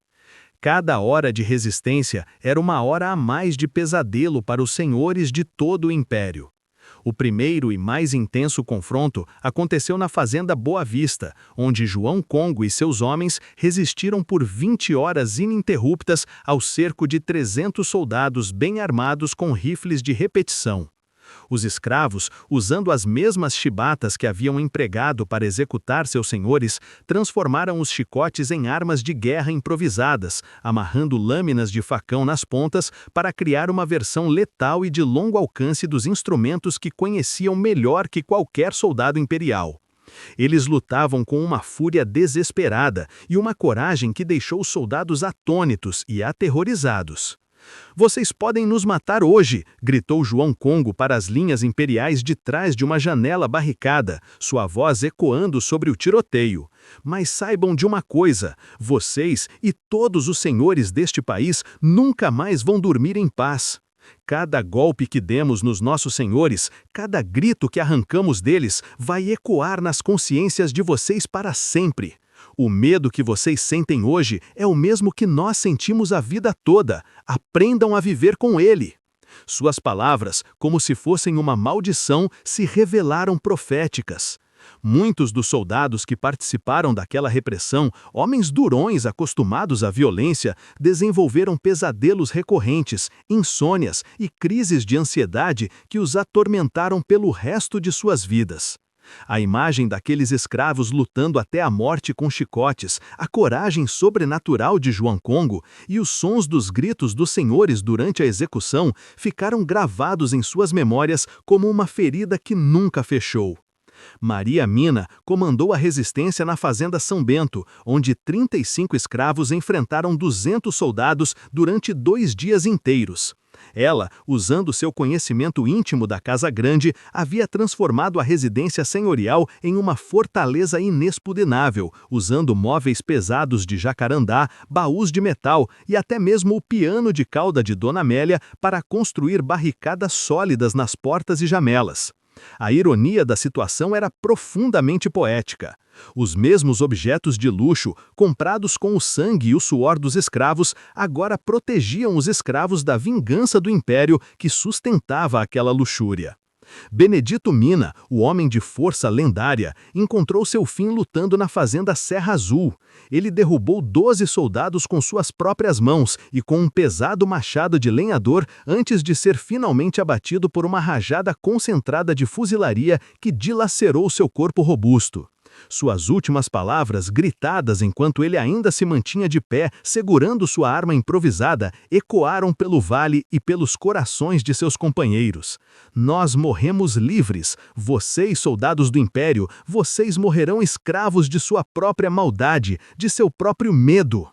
Speaker 1: Cada hora de resistência era uma hora a mais de pesadelo para os senhores de todo o império. O primeiro e mais intenso confronto aconteceu na fazenda Boa Vista, onde João Congo e seus homens resistiram por 20 horas ininterruptas ao cerco de 300 soldados bem armados com rifles de repetição. Os escravos, usando as mesmas chibatas que haviam empregado para executar seus senhores, transformaram os chicotes em armas de guerra improvisadas, amarrando lâminas de facão nas pontas para criar uma versão letal e de longo alcance dos instrumentos que conheciam melhor que qualquer soldado imperial. Eles lutavam com uma fúria desesperada e uma coragem que deixou os soldados atônitos e aterrorizados. "Vocês podem nos matar hoje", gritou João Congo para as linhas imperiais de trás de uma janela barricada, sua voz ecoando sobre o tiroteio. "Mas saibam de uma coisa, vocês e todos os senhores deste país nunca mais vão dormir em paz. Cada golpe que demos nos nossos senhores, cada grito que arrancamos deles, vai ecoar nas consciências de vocês para sempre. O medo que vocês sentem hoje é o mesmo que nós sentimos a vida toda. Aprendam a viver com ele." Suas palavras, como se fossem uma maldição, se revelaram proféticas. Muitos dos soldados que participaram daquela repressão, homens durões acostumados à violência, desenvolveram pesadelos recorrentes, insônias e crises de ansiedade que os atormentaram pelo resto de suas vidas. A imagem daqueles escravos lutando até a morte com chicotes, a coragem sobrenatural de João Congo e os sons dos gritos dos senhores durante a execução ficaram gravados em suas memórias como uma ferida que nunca fechou. Maria Mina comandou a resistência na fazenda São Bento, onde 35 escravos enfrentaram 200 soldados durante 2 dias inteiros. Ela, usando seu conhecimento íntimo da Casa Grande, havia transformado a residência senhorial em uma fortaleza inexpugnável, usando móveis pesados de jacarandá, baús de metal e até mesmo o piano de cauda de Dona Amélia para construir barricadas sólidas nas portas e janelas. A ironia da situação era profundamente poética. Os mesmos objetos de luxo, comprados com o sangue e o suor dos escravos, agora protegiam os escravos da vingança do império que sustentava aquela luxúria. Benedito Mina, o homem de força lendária, encontrou seu fim lutando na fazenda Serra Azul. Ele derrubou 12 soldados com suas próprias mãos e com um pesado machado de lenhador antes de ser finalmente abatido por uma rajada concentrada de fuzilaria que dilacerou seu corpo robusto. Suas últimas palavras, gritadas enquanto ele ainda se mantinha de pé, segurando sua arma improvisada, ecoaram pelo vale e pelos corações de seus companheiros. "Nós morremos livres. Vocês, soldados do Império, vocês morrerão escravos de sua própria maldade, de seu próprio medo."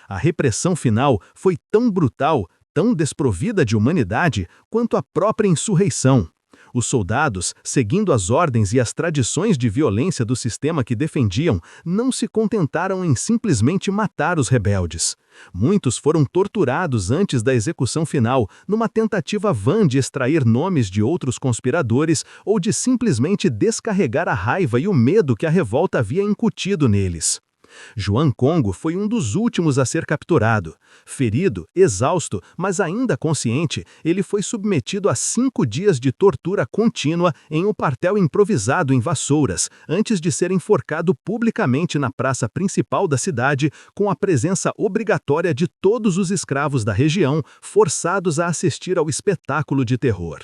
Speaker 1: A repressão final foi tão brutal, tão desprovida de humanidade, quanto a própria insurreição.
Speaker 2: Os soldados, seguindo as ordens e as tradições de violência do sistema que defendiam, não se contentaram em simplesmente matar os rebeldes. Muitos foram torturados antes da execução final, numa tentativa vã de extrair nomes de outros conspiradores ou de simplesmente descarregar a raiva e o medo que a revolta havia incutido neles. João Congo foi um dos últimos a ser capturado. Ferido, exausto, mas ainda consciente, ele foi submetido a 5 dias de tortura contínua em um quartel improvisado em Vassouras, antes de ser enforcado publicamente na praça principal da cidade, com a presença obrigatória de todos os escravos da região, forçados a assistir ao espetáculo de terror.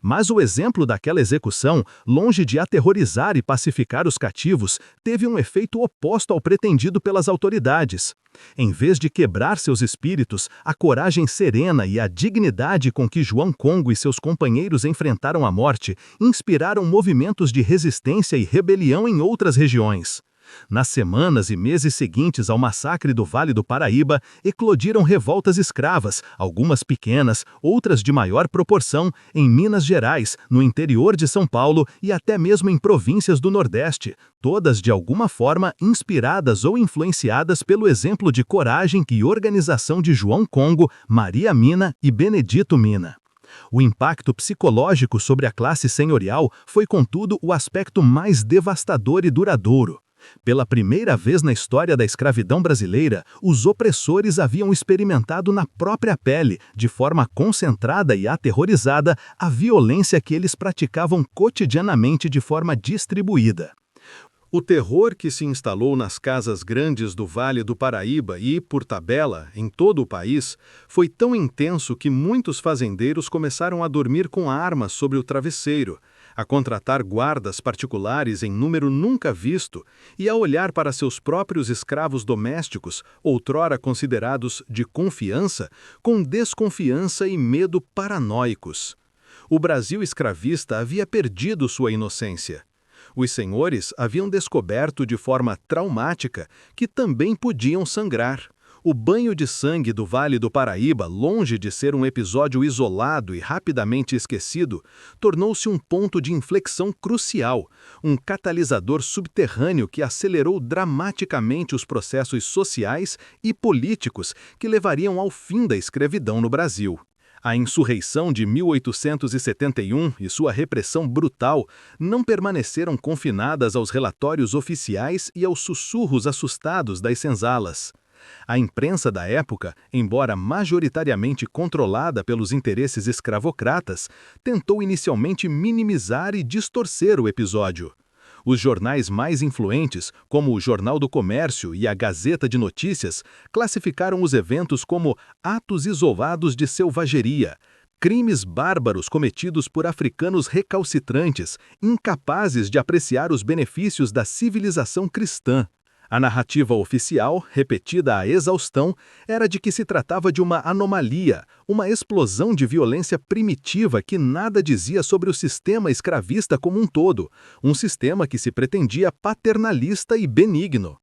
Speaker 2: Mas o exemplo daquela execução, longe de aterrorizar e pacificar os cativos, teve um efeito oposto ao pretendido pelas autoridades. Em vez de quebrar seus espíritos, a coragem serena e a dignidade com que João Congo e seus companheiros enfrentaram a morte inspiraram movimentos de resistência e rebelião em outras regiões. Nas semanas e meses seguintes ao massacre do Vale do Paraíba, eclodiram revoltas escravas, algumas pequenas, outras de maior proporção, em Minas Gerais, no interior de São Paulo e até mesmo em províncias do Nordeste, todas de alguma forma inspiradas ou influenciadas pelo exemplo de coragem e organização de João Congo, Maria Mina e Benedito Mina. O impacto psicológico sobre a classe senhorial foi, contudo, o aspecto mais devastador e duradouro. Pela primeira vez na história da escravidão brasileira, os opressores haviam experimentado na própria pele, de forma concentrada e aterrorizada, a violência que eles praticavam cotidianamente de forma distribuída.
Speaker 1: O terror que se instalou nas casas grandes do Vale do Paraíba e, por tabela, em todo o país, foi tão intenso que muitos fazendeiros começaram a dormir com armas sobre o travesseiro, a contratar guardas particulares em número nunca visto e a olhar para seus próprios escravos domésticos, outrora considerados de confiança, com desconfiança e medo paranoicos. O Brasil escravista havia perdido sua inocência. Os senhores haviam descoberto de forma traumática que também podiam sangrar. O banho de sangue do Vale do Paraíba, longe de ser um episódio isolado e rapidamente esquecido, tornou-se um ponto de inflexão crucial, um catalisador subterrâneo que acelerou dramaticamente os processos sociais e políticos que levariam ao fim da escravidão no Brasil. A insurreição de 1871 e sua repressão brutal não permaneceram confinadas aos relatórios oficiais e aos sussurros assustados das senzalas. A imprensa da época, embora majoritariamente controlada pelos interesses escravocratas, tentou inicialmente minimizar e distorcer o episódio. Os jornais mais influentes, como o Jornal do Comércio e a Gazeta de Notícias, classificaram os eventos como atos isolados de selvageria, crimes bárbaros cometidos por africanos recalcitrantes, incapazes de apreciar os benefícios da civilização cristã. A narrativa oficial, repetida à exaustão, era de que se tratava de uma anomalia, uma explosão de violência primitiva que nada dizia sobre o sistema escravista como um todo, um sistema que se pretendia paternalista e benigno.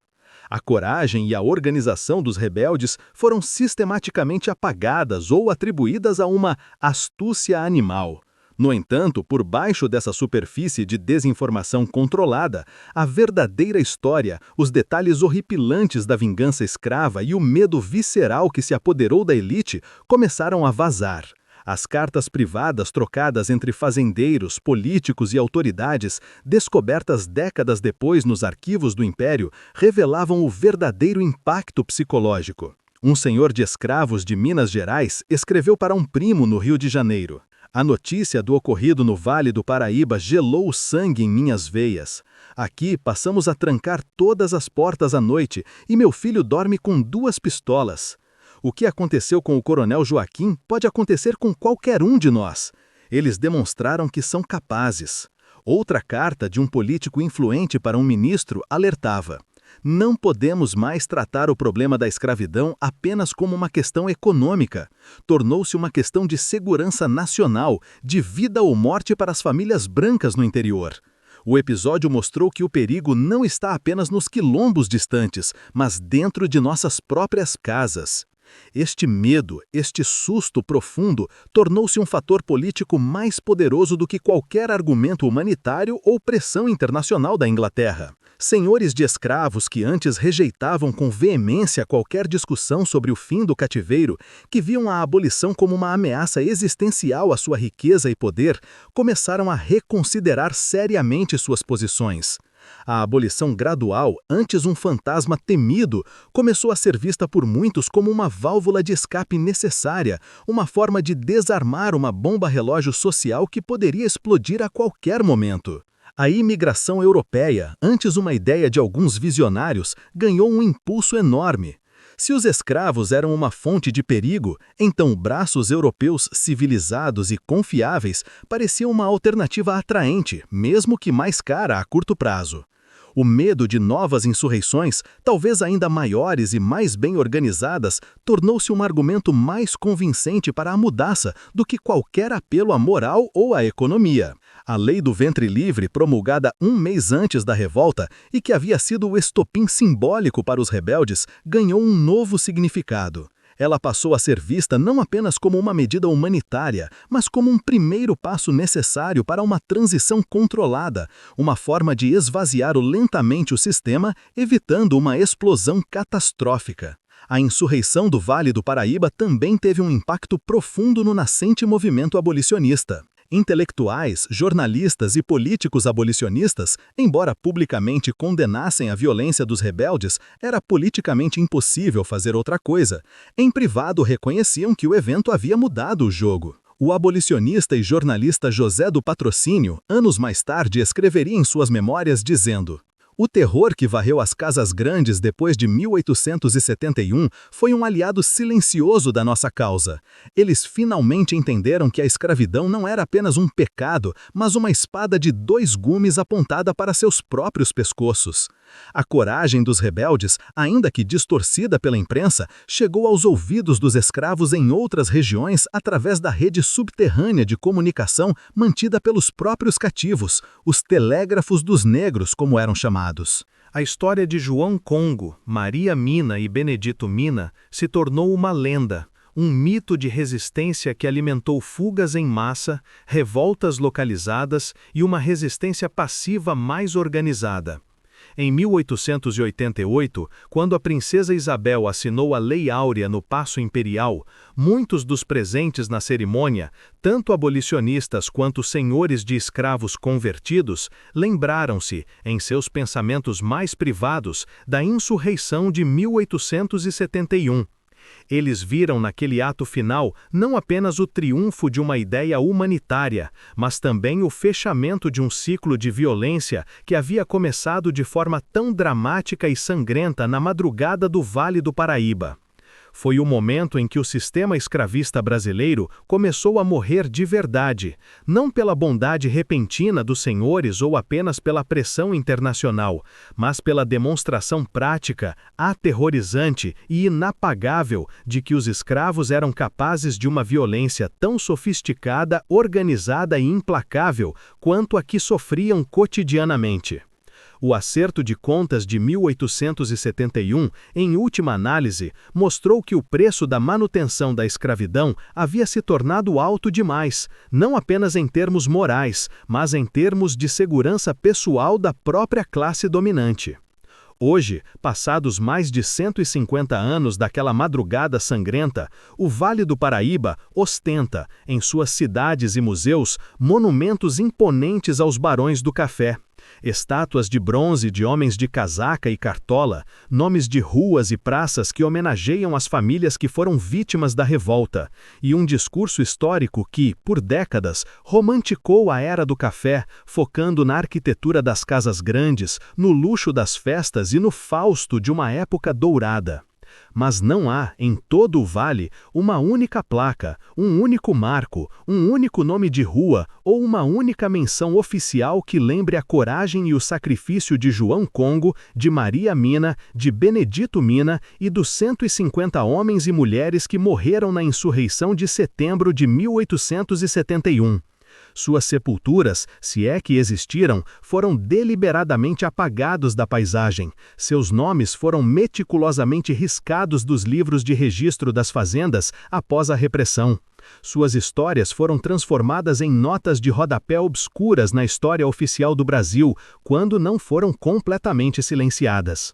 Speaker 1: A coragem e a organização dos rebeldes foram sistematicamente apagadas ou atribuídas a uma astúcia animal. No entanto, por baixo dessa superfície de desinformação controlada, a verdadeira história, os detalhes horripilantes da vingança escrava e o medo visceral que se apoderou da elite começaram a vazar. As cartas privadas trocadas entre fazendeiros, políticos e autoridades, descobertas décadas depois nos arquivos do Império, revelavam o verdadeiro impacto psicológico. Um senhor de escravos de Minas Gerais escreveu para um primo no Rio de Janeiro: "A notícia do ocorrido no Vale do Paraíba gelou o sangue em minhas veias. Aqui passamos a trancar todas as portas à noite e meu filho dorme com 2 pistolas. O que aconteceu com o coronel Joaquim pode acontecer com qualquer um de nós. Eles demonstraram que são capazes." Outra carta de um político influente para um ministro alertava: "Não podemos mais tratar o problema da escravidão apenas como uma questão econômica. Tornou-se uma questão de segurança nacional, de vida ou morte para as famílias brancas no interior." O episódio mostrou que o perigo não está apenas nos quilombos distantes, mas dentro de nossas próprias casas.
Speaker 2: Este medo, este susto profundo, tornou-se um fator político mais poderoso do que qualquer argumento humanitário ou pressão internacional da Inglaterra. Senhores de escravos que antes rejeitavam com veemência qualquer discussão sobre o fim do cativeiro, que viam a abolição como uma ameaça existencial à sua riqueza e poder, começaram a reconsiderar seriamente suas posições. A abolição gradual, antes um fantasma temido, começou a ser vista por muitos como uma válvula de escape necessária, uma forma de desarmar uma bomba relógio social que poderia explodir a qualquer momento. A imigração europeia, antes uma ideia de alguns visionários, ganhou um impulso enorme. Se os escravos eram uma fonte de perigo, então braços europeus civilizados e confiáveis pareciam uma alternativa atraente, mesmo que mais cara a curto prazo. O medo de novas insurreições, talvez ainda maiores e mais bem organizadas, tornou-se um argumento mais convincente para a mudança do que qualquer apelo à moral ou à economia. A lei do ventre livre, promulgada um mês antes da revolta e que havia sido o estopim simbólico para os rebeldes, ganhou um novo significado. Ela passou a ser vista não apenas como uma medida humanitária, mas como um primeiro passo necessário para uma transição controlada, uma forma de esvaziar lentamente o sistema, evitando uma explosão catastrófica. A insurreição do Vale do Paraíba também teve um impacto profundo no nascente movimento abolicionista. Intelectuais, jornalistas e políticos abolicionistas, embora publicamente condenassem a violência dos rebeldes, era politicamente impossível fazer outra coisa. Em privado reconheciam que o evento havia mudado o jogo. O abolicionista e jornalista José do Patrocínio, anos mais tarde, escreveria em suas memórias dizendo: "O terror que varreu as casas grandes depois de 1871 foi um aliado silencioso da nossa causa. Eles finalmente entenderam que a escravidão não era apenas um pecado, mas uma espada de 2 gumes apontada para seus próprios pescoços. A coragem dos rebeldes, ainda que distorcida pela imprensa, chegou aos ouvidos dos escravos em outras regiões através da rede subterrânea de comunicação mantida pelos próprios cativos, os telégrafos dos negros, como eram chamados."
Speaker 1: A história de João Congo, Maria Mina e Benedito Mina se tornou uma lenda, um mito de resistência que alimentou fugas em massa, revoltas localizadas e uma resistência passiva mais organizada. Em 1888, quando a princesa Isabel assinou a Lei Áurea no Paço Imperial, muitos dos presentes na cerimônia, tanto abolicionistas quanto senhores de escravos convertidos, lembraram-se, em seus pensamentos mais privados, da insurreição de 1871. Eles viram naquele ato final não apenas o triunfo de uma ideia humanitária, mas também o fechamento de um ciclo de violência que havia começado de forma tão dramática e sangrenta na madrugada do Vale do Paraíba. Foi o momento em que o sistema escravista brasileiro começou a morrer de verdade, não pela bondade repentina dos senhores ou apenas pela pressão internacional, mas pela demonstração prática, aterrorizante e inapagável de que os escravos eram capazes de uma violência tão sofisticada, organizada e implacável quanto a que sofriam cotidianamente. O acerto de contas de 1871, em última análise, mostrou que o preço da manutenção da escravidão havia se tornado alto demais, não apenas em termos morais, mas em termos de segurança pessoal da própria classe dominante. Hoje, passados mais de 150 anos daquela madrugada sangrenta, o Vale do Paraíba ostenta, em suas cidades e museus, monumentos imponentes aos barões do café. Estátuas de bronze de homens de casaca e cartola, nomes de ruas e praças que homenageiam as famílias que foram vítimas da revolta, e um discurso histórico que, por décadas, romanticou a era do café, focando na arquitetura das casas grandes, no luxo das festas e no fausto de uma época dourada. Mas não há, em todo o vale, uma única placa, um único marco, um único nome de rua ou uma única menção oficial que lembre a coragem e o sacrifício de João Congo, de Maria Mina, de Benedito Mina e dos 150 homens e mulheres que morreram na insurreição de setembro de 1871.
Speaker 2: Suas sepulturas, se é que existiram, foram deliberadamente apagados da paisagem. Seus nomes foram meticulosamente riscados dos livros de registro das fazendas após a repressão. Suas histórias foram transformadas em notas de rodapé obscuras na história oficial do Brasil, quando não foram completamente silenciadas.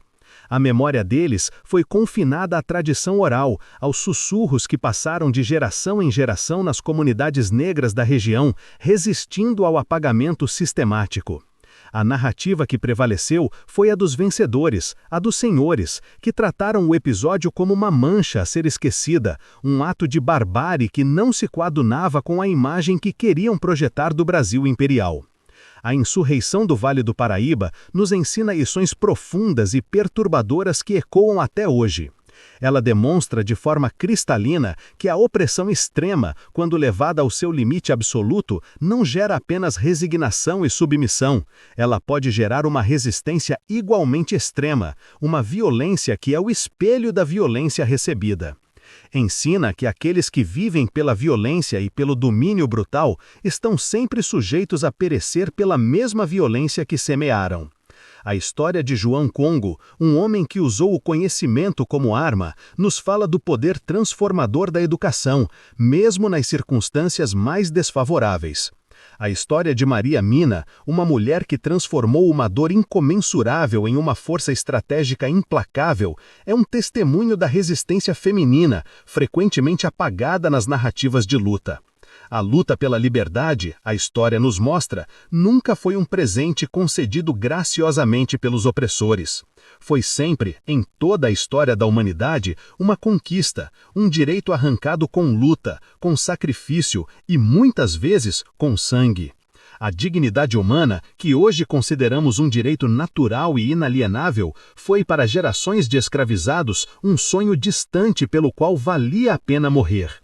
Speaker 2: A memória deles foi confinada à tradição oral, aos sussurros que passaram de geração em geração nas comunidades negras da região, resistindo ao apagamento sistemático. A narrativa que prevaleceu foi a dos vencedores, a dos senhores, que trataram o episódio como uma mancha a ser esquecida, um ato de barbárie que não se coadunava com a imagem que queriam projetar do Brasil imperial. A insurreição do Vale do Paraíba nos ensina lições profundas e perturbadoras que ecoam até hoje. Ela demonstra de forma cristalina que a opressão extrema, quando levada ao seu limite absoluto, não gera apenas resignação e submissão. Ela pode gerar uma resistência igualmente extrema, uma violência que é o espelho da violência recebida. Ensina que aqueles que vivem pela violência e pelo domínio brutal estão sempre sujeitos a perecer pela mesma violência que semearam. A história de João Congo, um homem que usou o conhecimento como arma, nos fala do poder transformador da educação, mesmo nas circunstâncias mais desfavoráveis. A história de Maria Mina, uma mulher que transformou uma dor incomensurável em uma força estratégica implacável, é um testemunho da resistência feminina, frequentemente apagada nas narrativas de luta. A luta pela liberdade, a história nos mostra, nunca foi um presente concedido graciosamente pelos opressores. Foi sempre, em toda a história da humanidade, uma conquista, um direito arrancado com luta, com sacrifício e, muitas vezes, com sangue. A dignidade humana, que hoje consideramos um direito natural e inalienável, foi para gerações de escravizados um sonho distante pelo qual valia a pena morrer.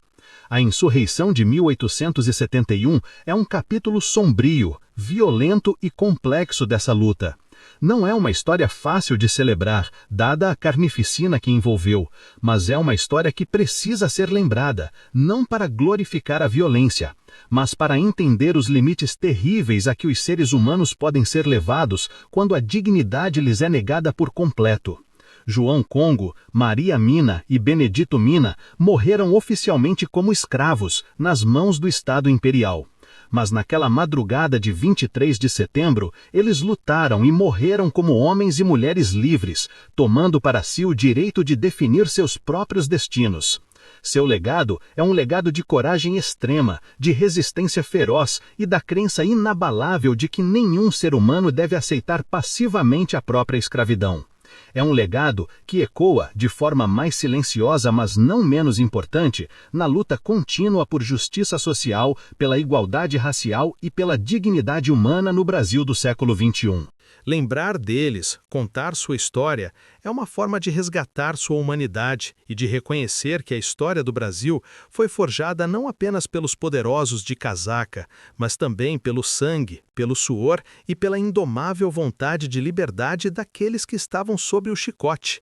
Speaker 2: A insurreição de 1871 é um capítulo sombrio, violento e complexo dessa luta. Não é uma história fácil de celebrar, dada a carnificina que envolveu, mas é uma história que precisa ser lembrada, não para glorificar a violência, mas para entender os limites terríveis a que os seres humanos podem ser levados quando a dignidade lhes é negada por completo. João Congo, Maria Mina e Benedito Mina morreram oficialmente como escravos, nas mãos do Estado Imperial. Mas naquela madrugada de 23 de setembro, eles lutaram e morreram como homens e mulheres livres, tomando para si o direito de definir seus próprios destinos. Seu legado é um legado de coragem extrema, de resistência feroz e da crença inabalável de que nenhum ser humano deve aceitar passivamente a própria escravidão. É um legado que ecoa, de forma mais silenciosa mas não menos importante, na luta contínua por justiça social, pela igualdade racial e pela dignidade humana no Brasil do século XXI.
Speaker 1: Lembrar deles, contar sua história, é uma forma de resgatar sua humanidade e de reconhecer que a história do Brasil foi forjada não apenas pelos poderosos de casaca, mas também pelo sangue, pelo suor e pela indomável vontade de liberdade daqueles que estavam sob o chicote.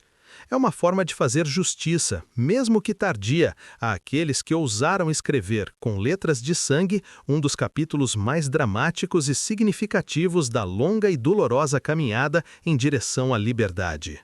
Speaker 1: É uma forma de fazer justiça, mesmo que tardia, àqueles que ousaram escrever, com letras de sangue, um dos capítulos mais dramáticos e significativos da longa e dolorosa caminhada em direção à liberdade.